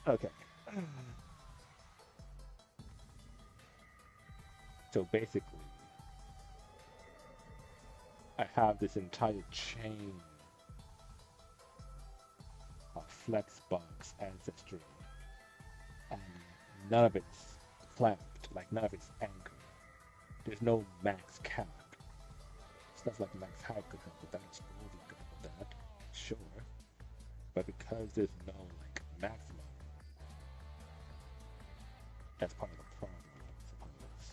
Okay. So basically, I have this entire chain of Flexbox ancestry, and none of it's clamped, like none of it's anchored. There's no max cap. Stuff like max height could help with that, scroll could help with that, sure. But because there's no like maximum, that's part of the problem, I suppose.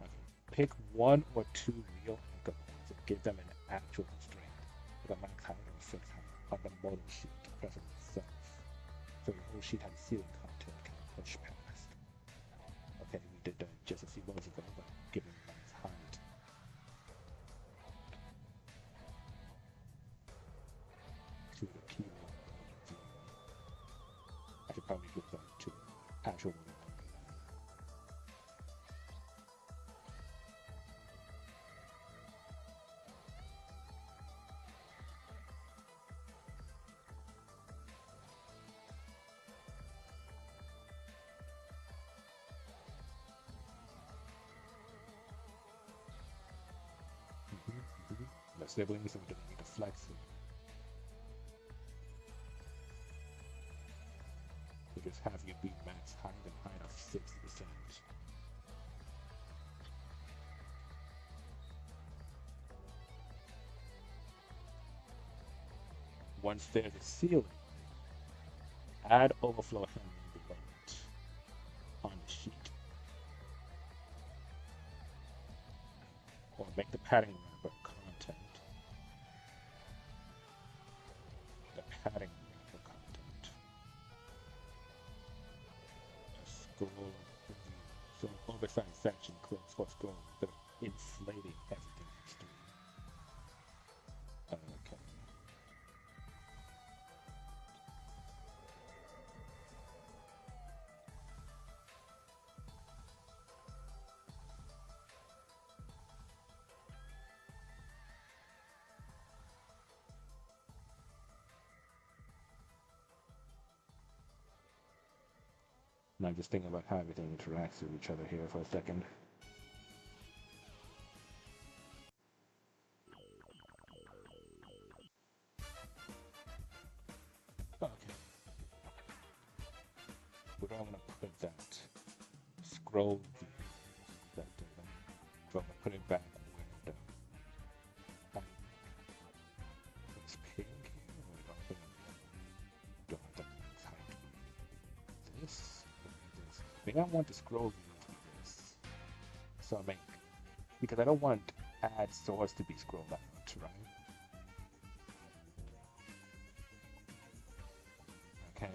Okay. Pick 1 or 2 real anchor points and give them an actual constraint, with a max height or fixed height on the model sheet present itself. So the whole sheet has ceiling content can push past. Okay, we did that just a few months ago, but given max height. To the keyword view. I should probably move that to actual one. The siblings and need to flex it. We just have you beat max height and height of 60%. Once there's a ceiling, add overflow handling below it on the sheet. Or make the padding wrapper content. The padding wrapper content. scroll review. So oversized section close for scroll instead of inflating everything extreme. Okay. And I'm just thinking about how everything interacts with each other here for a second. Okay. Where do I want to put that? Scroll view. That do I'm going to put it back window. It's pink here. Or do I put it? Do I think it's how to be this? This. Maybe I want the scroll view to be this. So I make because I don't want add source to be scrolled out, right? Okay.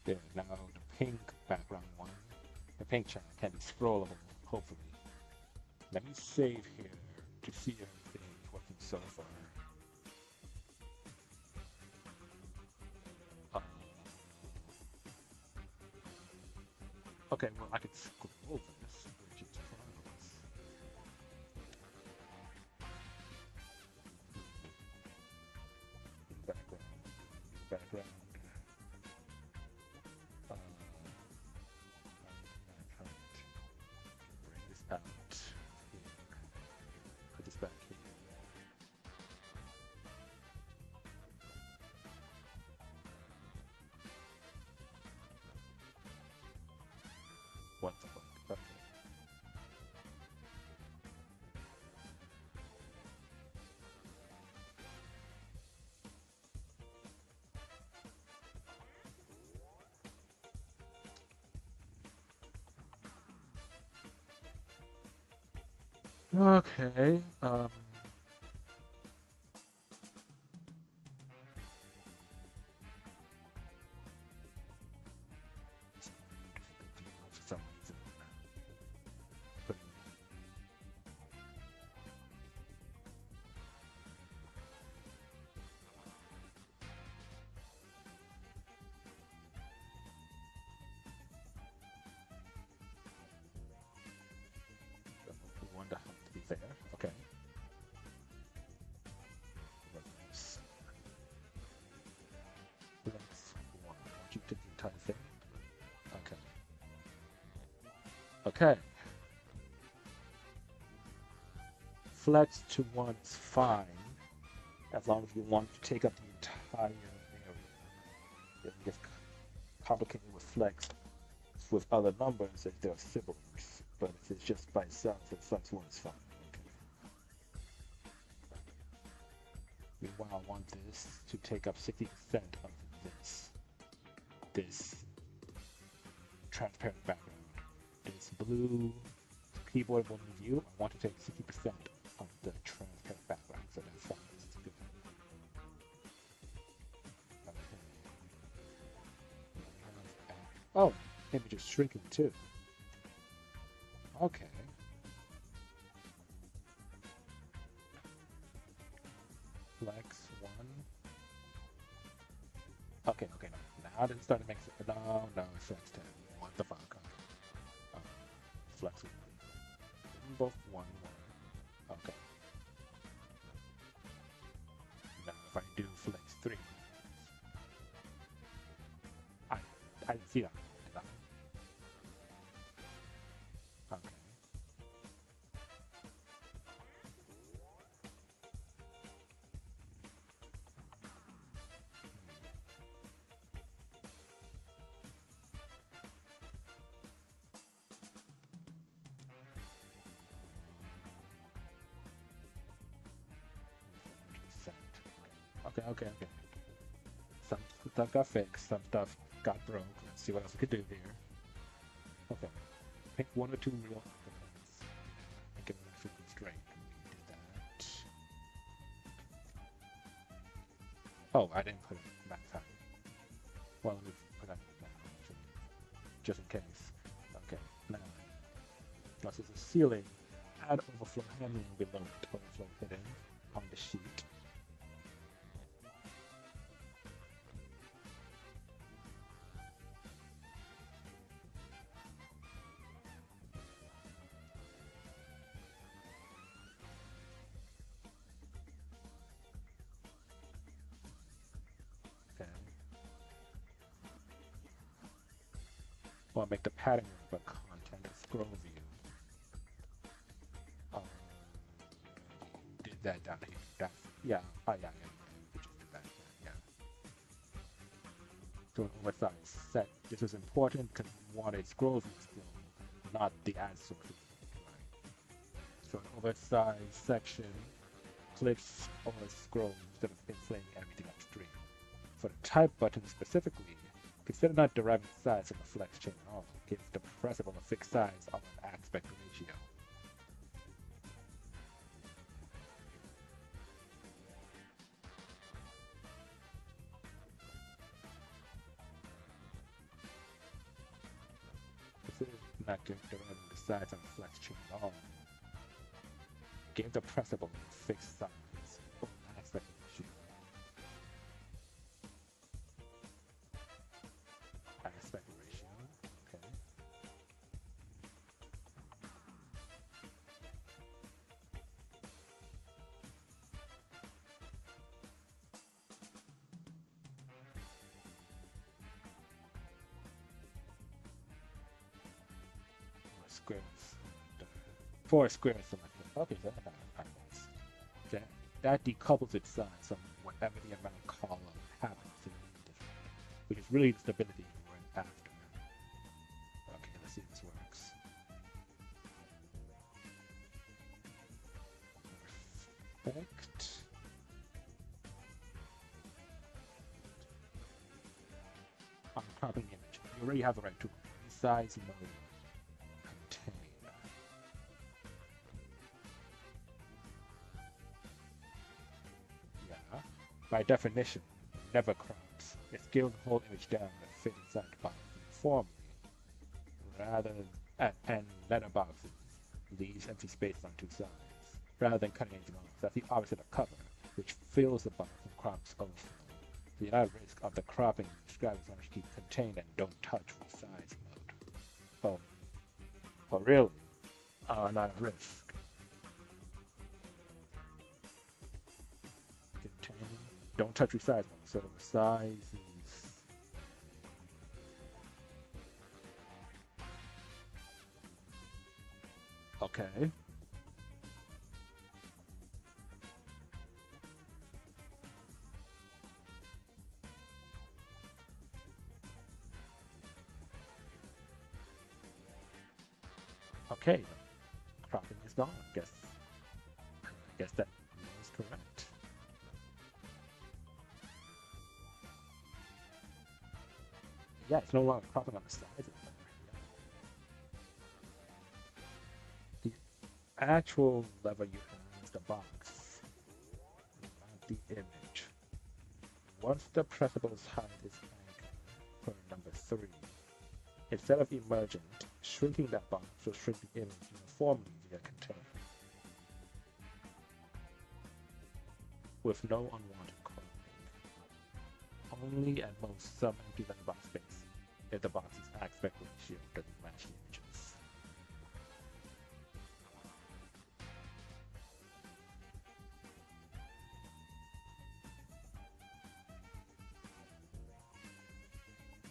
There, now the pink background one, the pink channel can be scrollable, hopefully. Let me save here to see everything working so far. Um, okay, well I could scroll this, which is progress. Background, background. I'm trying to bring this out here. Put this back here. What the fuck? Okay. Okay. For some reason, putting one to have to be there. Okay. Let's one. I want you to take the entire thing. Okay. Okay. Flex to one is fine as long as we want to take up the entire area. It gets complicated with flex with other numbers if they're siblings, but if it's just by itself, then flex one is fine. Okay. Meanwhile, I want this to take up 60% of this transparent background. This blue keyboard will view. I want to take 60% of the transparent background, so that's fine. That's good. Okay. Oh, image is shrinking too. Okay. Flex one. Okay, okay, no. Now it's starting to make sense. No, it's flex 10. What the fuck? Flex one. Both one. Okay. Now if I do flex 3, I I didn't see that. Did I? Okay. Okay, okay. Some stuff got fixed, some stuff got broke. Let's see what else we could do here. Okay. Pick one or two real arguments and give them a full constraint. We did that. Oh, I didn't put it max height. Well, let me put that now, just in case. Okay, now, once there's a ceiling, add overflow handling below it. Overflow hidden on the sheet. Okay. Well, make the pattern of the content a scroll view. Um, did that down here. That, yeah. Oh, yeah, yeah. We just did that. Yeah. So an oversized set. This is important because we want a scroll view scroll, not the add source. Right. So an oversized section clicks or scrolls instead of inflating everything upstream. For the type button specifically, consider not deriving size from the flex chain at all. Give the pressable a fixed size of an aspect ratio. Consider not deriving the size of the flex chain at all. Give the pressable a fixed size of an aspect ratio. Aspect ratio. Okay. Squares. Four squares selected. Okay, so that's not nice. Okay. That decouples its size from whatever the amount column happens to be, which is really the stability we're after. Okay, let's see if this works. Perfect. I'm cropping the image. You already have the right tool. Resize mode. Contain. Yeah. By definition, never crops. It scales the whole image down to fit inside the box uniformly, rather and letterboxes leaves empty space on two sides, rather than cutting anything off. That's the opposite of cover, which fills the box and crops overflow. So you're not at risk of the cropping described as long as you keep contained and don't touch resize mode. Oh, really? Not at risk. Contain. Don't touch resize mode. So size is okay. Okay, cropping is gone. I guess that is correct. Yeah, it's no longer cropping on the sides. The actual lever you have is the box, not the image. Once the pressable's height is anchored for number 3, instead of emergent, shrinking that box will shrink the image uniformly via contain, with no unwanted cropping. Only at most some empty letterbox space if the box's aspect ratio doesn't match the images.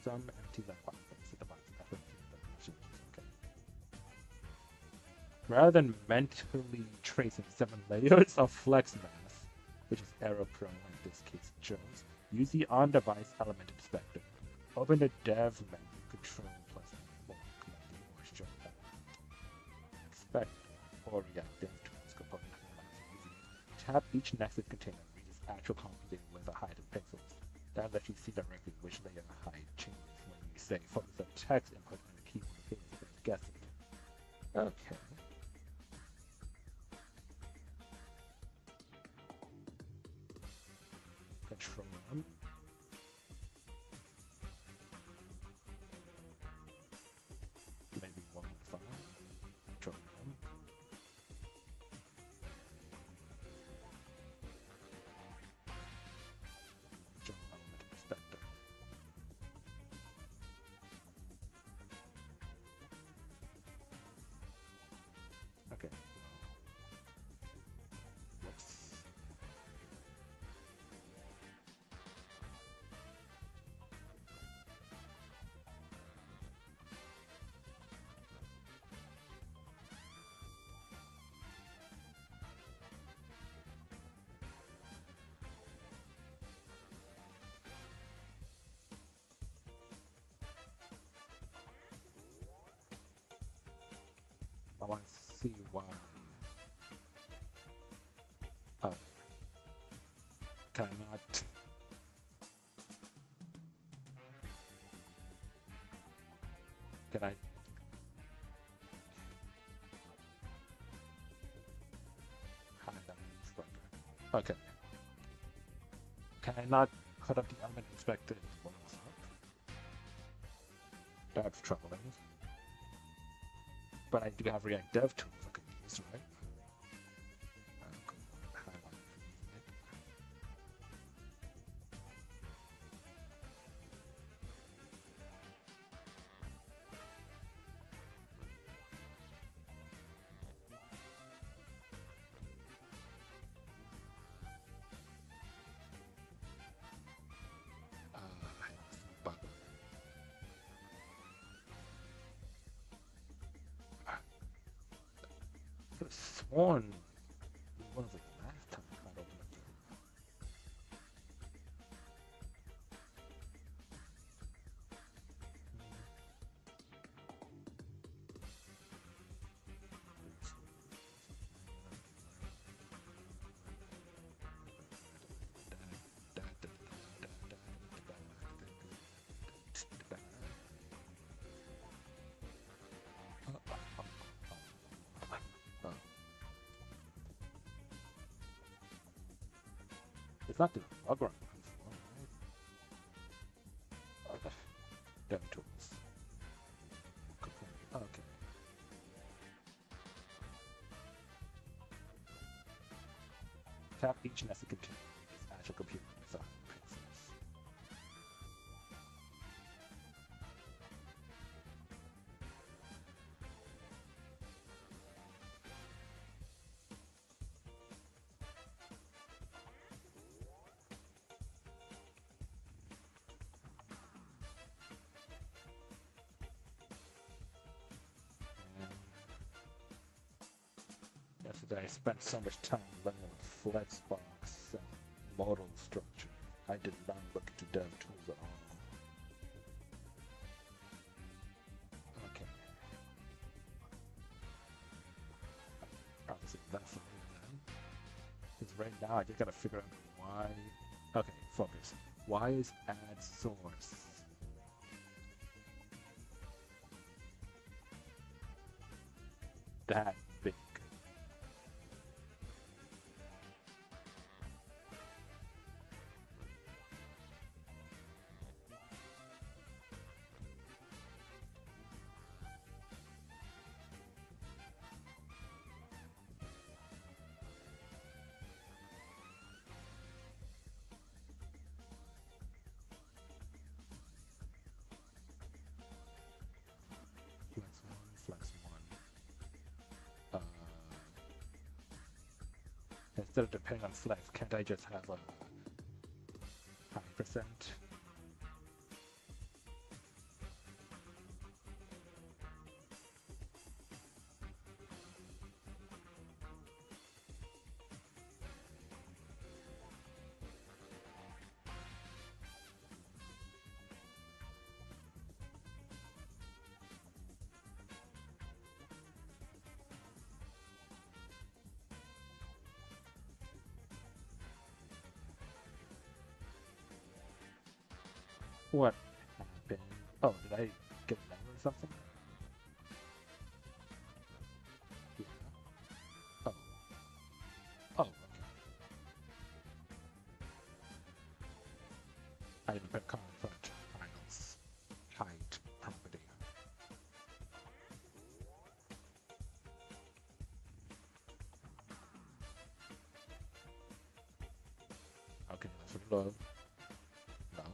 Some empty letterbox space if the box's aspect ratio doesn't match the images. Okay. Rather than mentally tracing 7 layers of flex math, which is error prone in this case shows, use the on-device element inspector. Open the dev menu, control plus or command D or show that. Expect or react dev tools component. Tap each nested container, read its actual computing with a height of pixels. That lets you see directly which layer height changes when you say focus on text input and the keyboard appears to guess it. Okay. Control M. Maybe 115. Control M. Control element inspector. Okay. Whoops. I want to see why. Oh, can I not? Can I? Hide that inspector. Okay. Can I not cut up the element inspector and blow this up? That's troubling. But I do have React Dev tools I could use, right? Sworn one of the last time I opened up the it's not the bug run. Okay. Dev tools. Okay. Tap each nested container with Azure Computer Design pixels. Yesterday I spent so much time learning Flexbox and modal structure. I did not look into dev tools at all. Okay. Obviously that's for me then. Because right now I just gotta figure out why. Okay, focus. Why is add source? That big. Flex one. Instead of depending on flex, can't I just have a 5%? What happened? Oh, did I get an error or something? Yeah. Oh. Oh, okay. I didn't put color in front. Triangles. Height property. Okay, let's reload. No.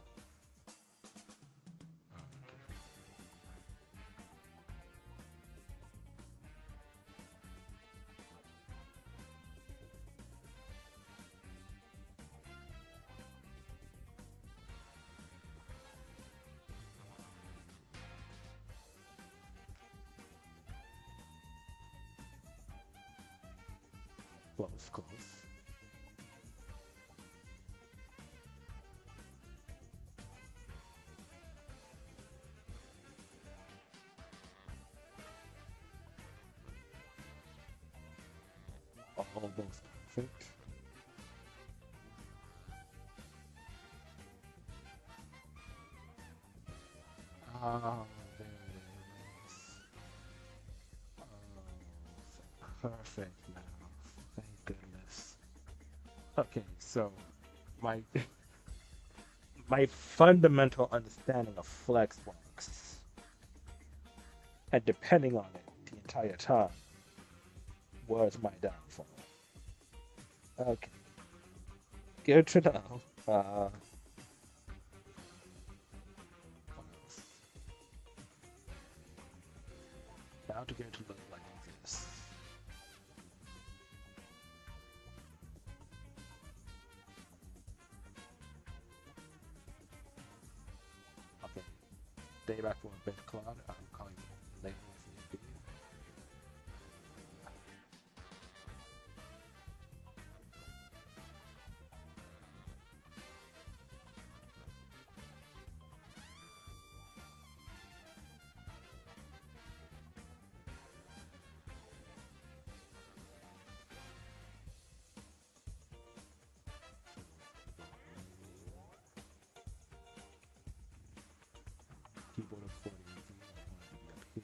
Close, close. Almost perfect. Ah, there it is. Oh, perfect now. Thank goodness. Okay, so my my fundamental understanding of Flexbox, and depending on it the entire time, was my downfall. Okay, good to know. Now to get to look like this. Okay, day back for a bit cloud. I'm calling it later if need be. Keyboard of 40 I want to be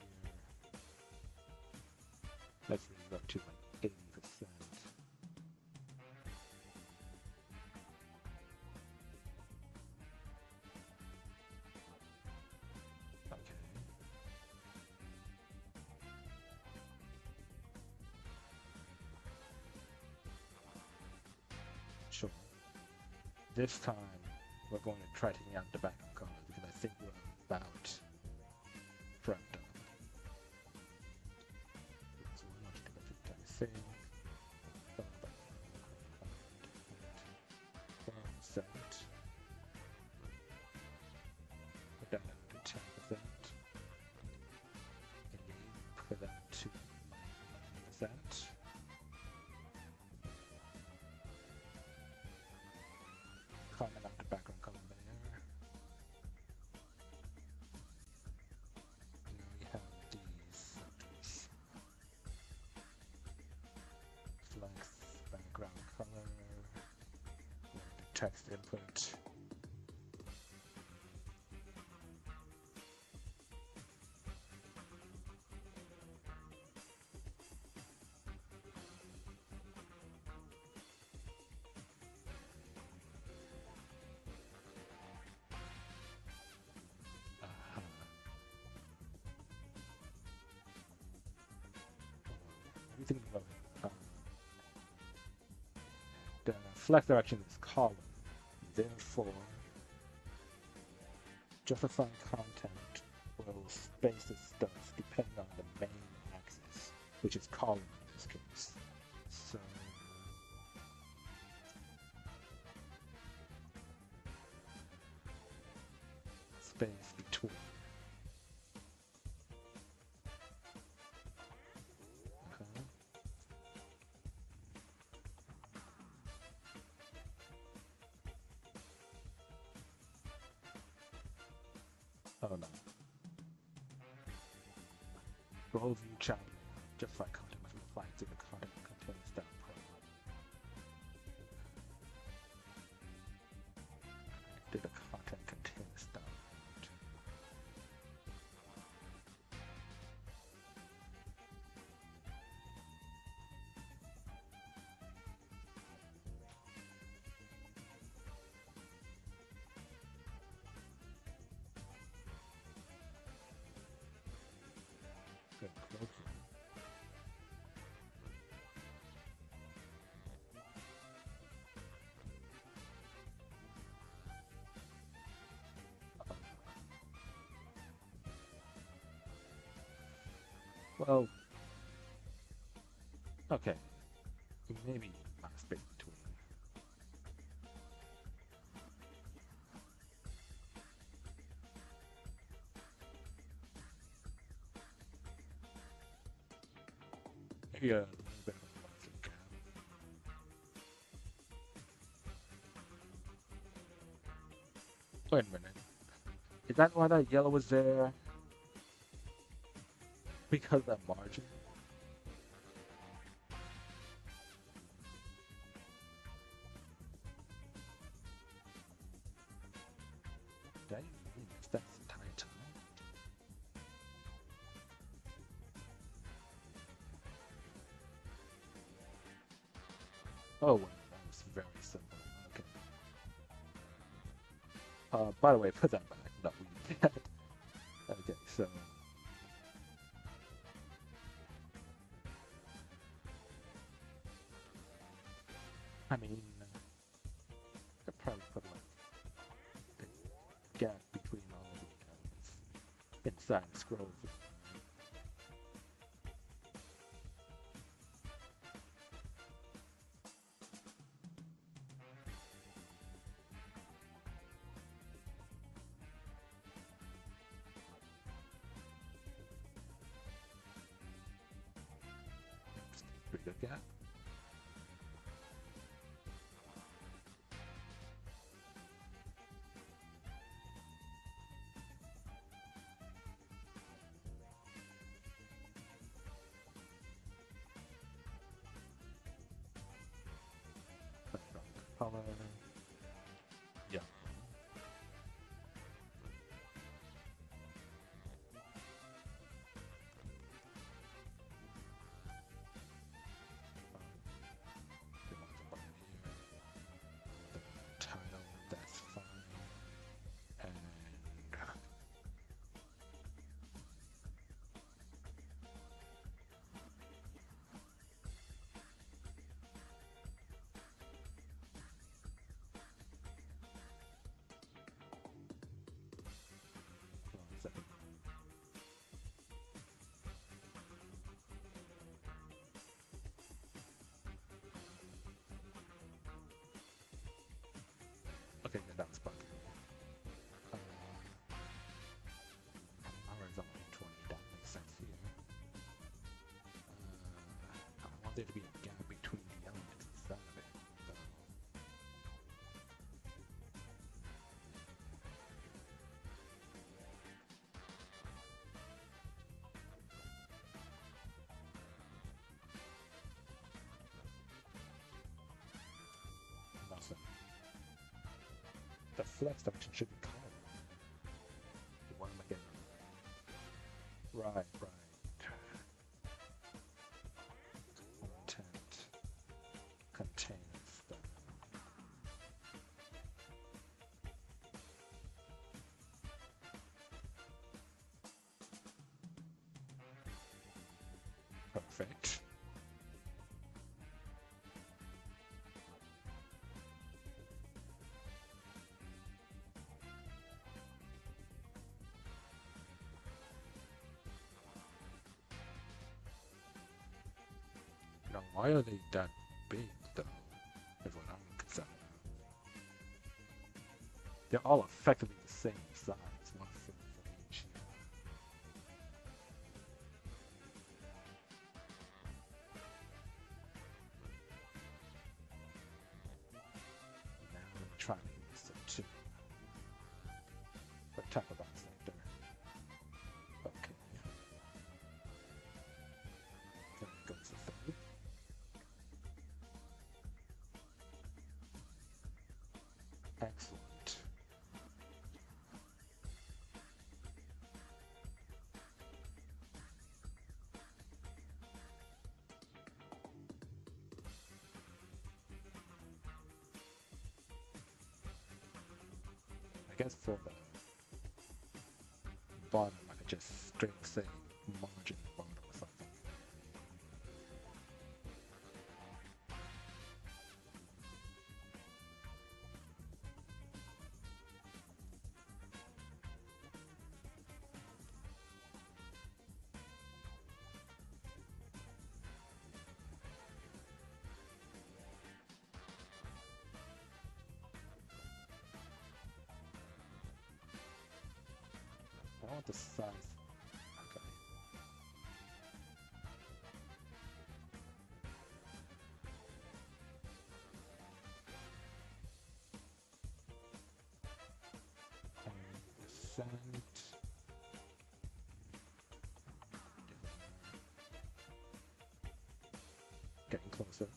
up here. Let's raise it up to like 80%. Okay. Sure. This time we're going to try taking out the background color because I think we're about prepped up. So we're going to do the entire thing. Set. Put that down to 10%. Again, put that to 9%. Comment out the background color there. Now we have these flex background color, the text input. Everything about the flex direction is column. Therefore, justifying content will space the stuff depending on the main axis, which is column in this case. So space between. Oh no. Roll view channel. Justify content must apply to the content contains that program. Did the content contain stuff? Well, okay, maybe not space between. Maybe a little bit of a larger gap. Wait a minute. Is that why that yellow was there? Because of that margin? Did I even miss that this entire time? Oh, well, that was very simple. Okay. By the way, put that back. No, we did. Okay, so I mean, I probably put like the gap between all of the elements inside the scroll. Pretty good gap. Color. Yeah. Title, that's fine. And hold on a second. Okay, yeah, that was bugging. Uh, horizontal 20, that makes sense here. I want there to be a gap between the elements inside of it. So, awesome. The flex function should be called. What am I getting? Right, right. Content. Contains stuff. Perfect. Now, why are they that big, though? Is what I'm concerned about. They're all effectively the same size. One foot from each. Now let me try to use them too. What type of box sector? Okay. Then it goes to 30. Excellent. I guess for the bottom, I could just straight say margin bottom or something. not the size. Okay. Percent. Getting closer.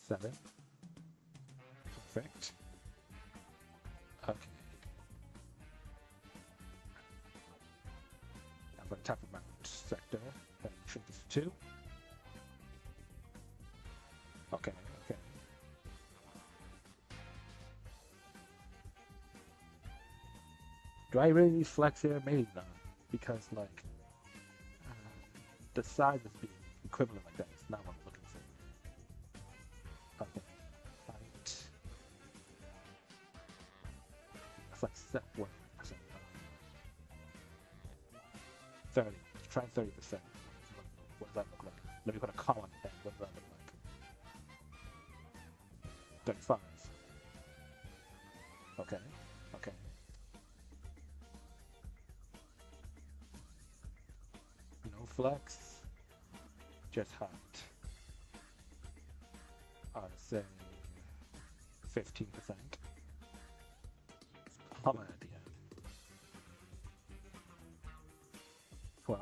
7. Perfect. Okay. I'm going to tap around sector and shrink this to 2. Okay, okay. Do I really need flex here? Maybe not. Because, like, the size is being equivalent like that. It's not what I'm looking for. Okay. Height. It's like set 1%. 30. Let's try 30%. What does that look like? Let me put a comma on the end. What does that look like? 35. Okay. Okay. No flex. Just height. I'd say 15%. Comma at the end. 12.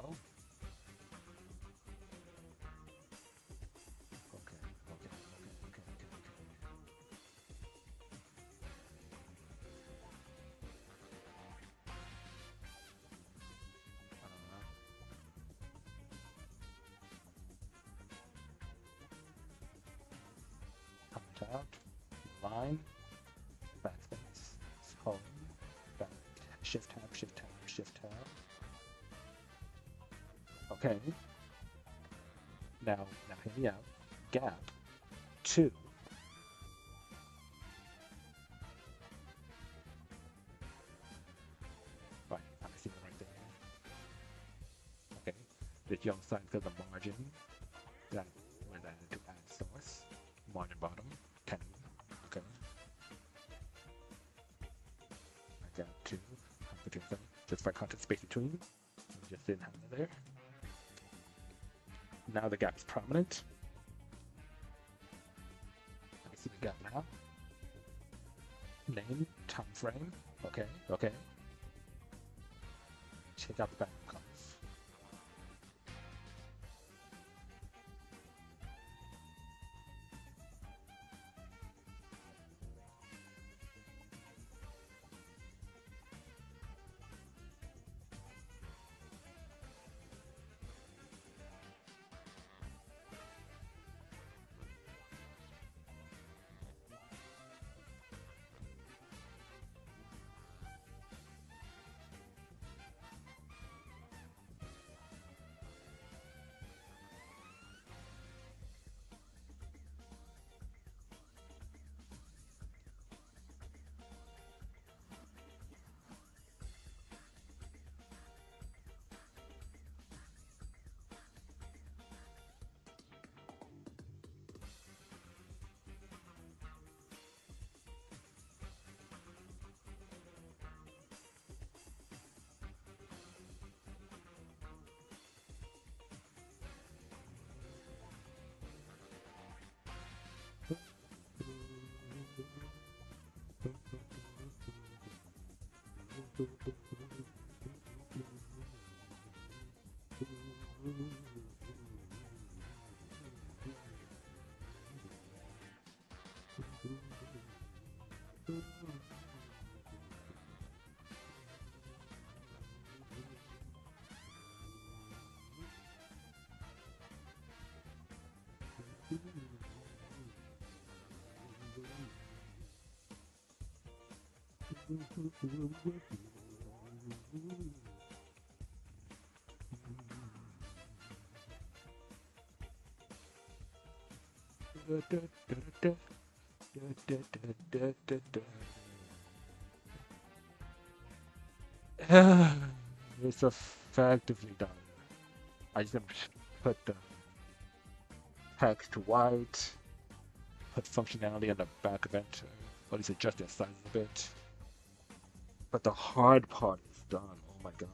Okay, okay, okay, okay, okay, comment out, line, backspace, home, back, shift tab, shift tab, shift tab. Okay. Now hear me out. Gap 2. Right, I see it right there. Okay. The yellow side because the margin. That was added to add source. Margin bottom 10. Okay. I got 2. Between them. Just for content space between. We just didn't have it there. Now the gap is prominent. I see the gap now. Name, time frame. Okay, okay. Check out the background colors. It's effectively done. I just put the text to white, put functionality on the back of it, or at least adjust the size a bit. But the hard part is done. Oh my god.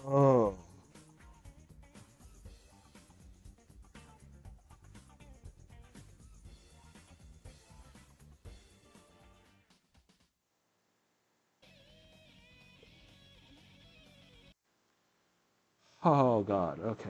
Oh. Oh god. Okay.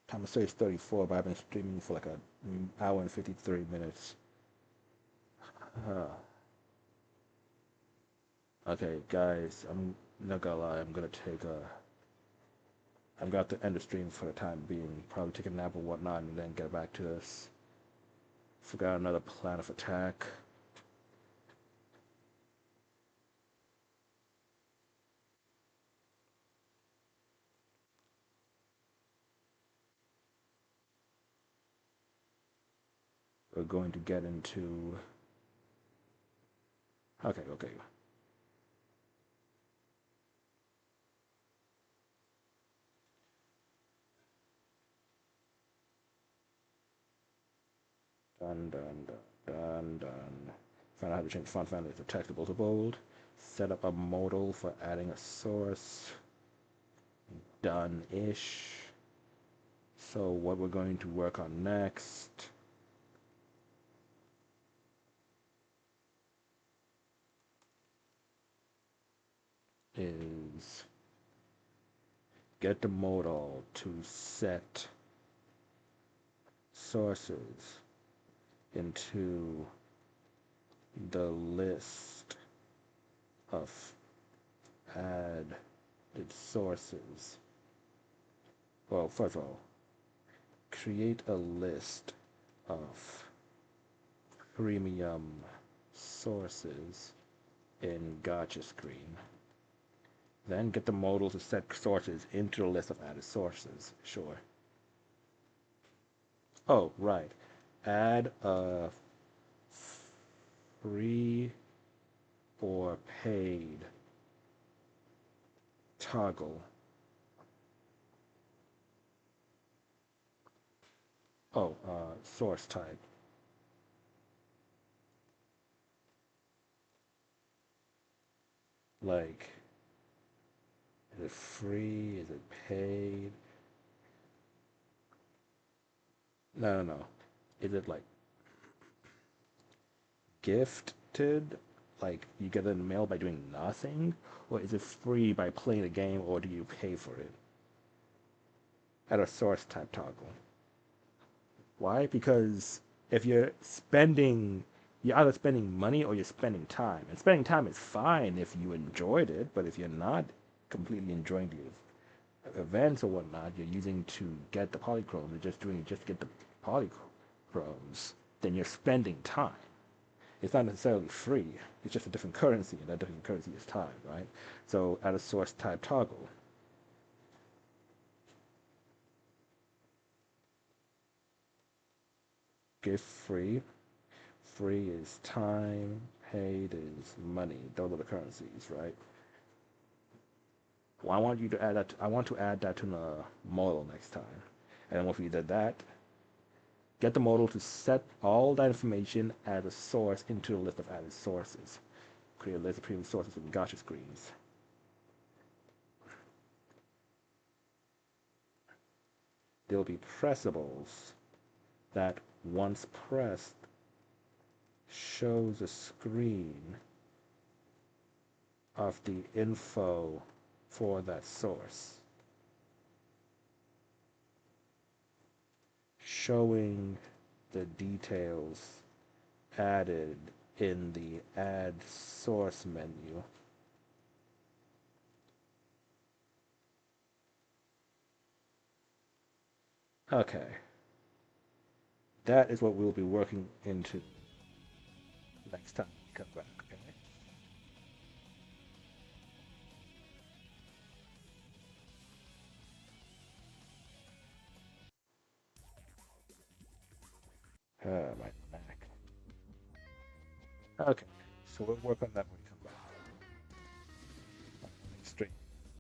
Time to say it's 34, but I've been streaming for like an hour and 53 minutes. Uh, okay, guys, I'm not gonna lie. I'm gonna have to end the stream for the time being. Probably take a nap or whatnot, and then get back to this. Forgot another plan of attack. We're going to get into. Okay, okay. Done, done, done, done, done. Find out how to change font family to textable to bold. Set up a modal for adding a source. Done-ish. So what we're going to work on next is get the modal to set sources into the list of added sources. Well, first of all, create a list of premium sources in Gotcha Screen. Then get the modal to set sources into the list of added sources. Sure. Oh, right. Add a free or paid toggle. Oh, source type. Like, is it free? Is it paid? No, no, no. Is it like gifted? Like you get it in the mail by doing nothing? Or is it free by playing the game, or do you pay for it? At a source type toggle. Why? Because if you're either spending money or you're spending time. And spending time is fine if you enjoyed it, but if you're not completely enjoying the events or whatnot, you're using to get the polychromes, you're just doing it just to get the polychromes, then you're spending time. It's not necessarily free. It's just a different currency, and that different currency is time, right? So add a source type toggle. Gift free. Free is time. Paid is money. Those are the currencies, right? Well, I want you to add that. I want to add that to the model next time. And then once we did that, get the model to set all that information as a source into a list of added sources. Create a list of previous sources in Gotcha screens. There'll be pressables that, once pressed, shows a screen of the info for that source, showing the details added in the Add Source menu. Okay, that is what we'll be working into next time we come back, okay? My Mac. Okay, so we'll work on that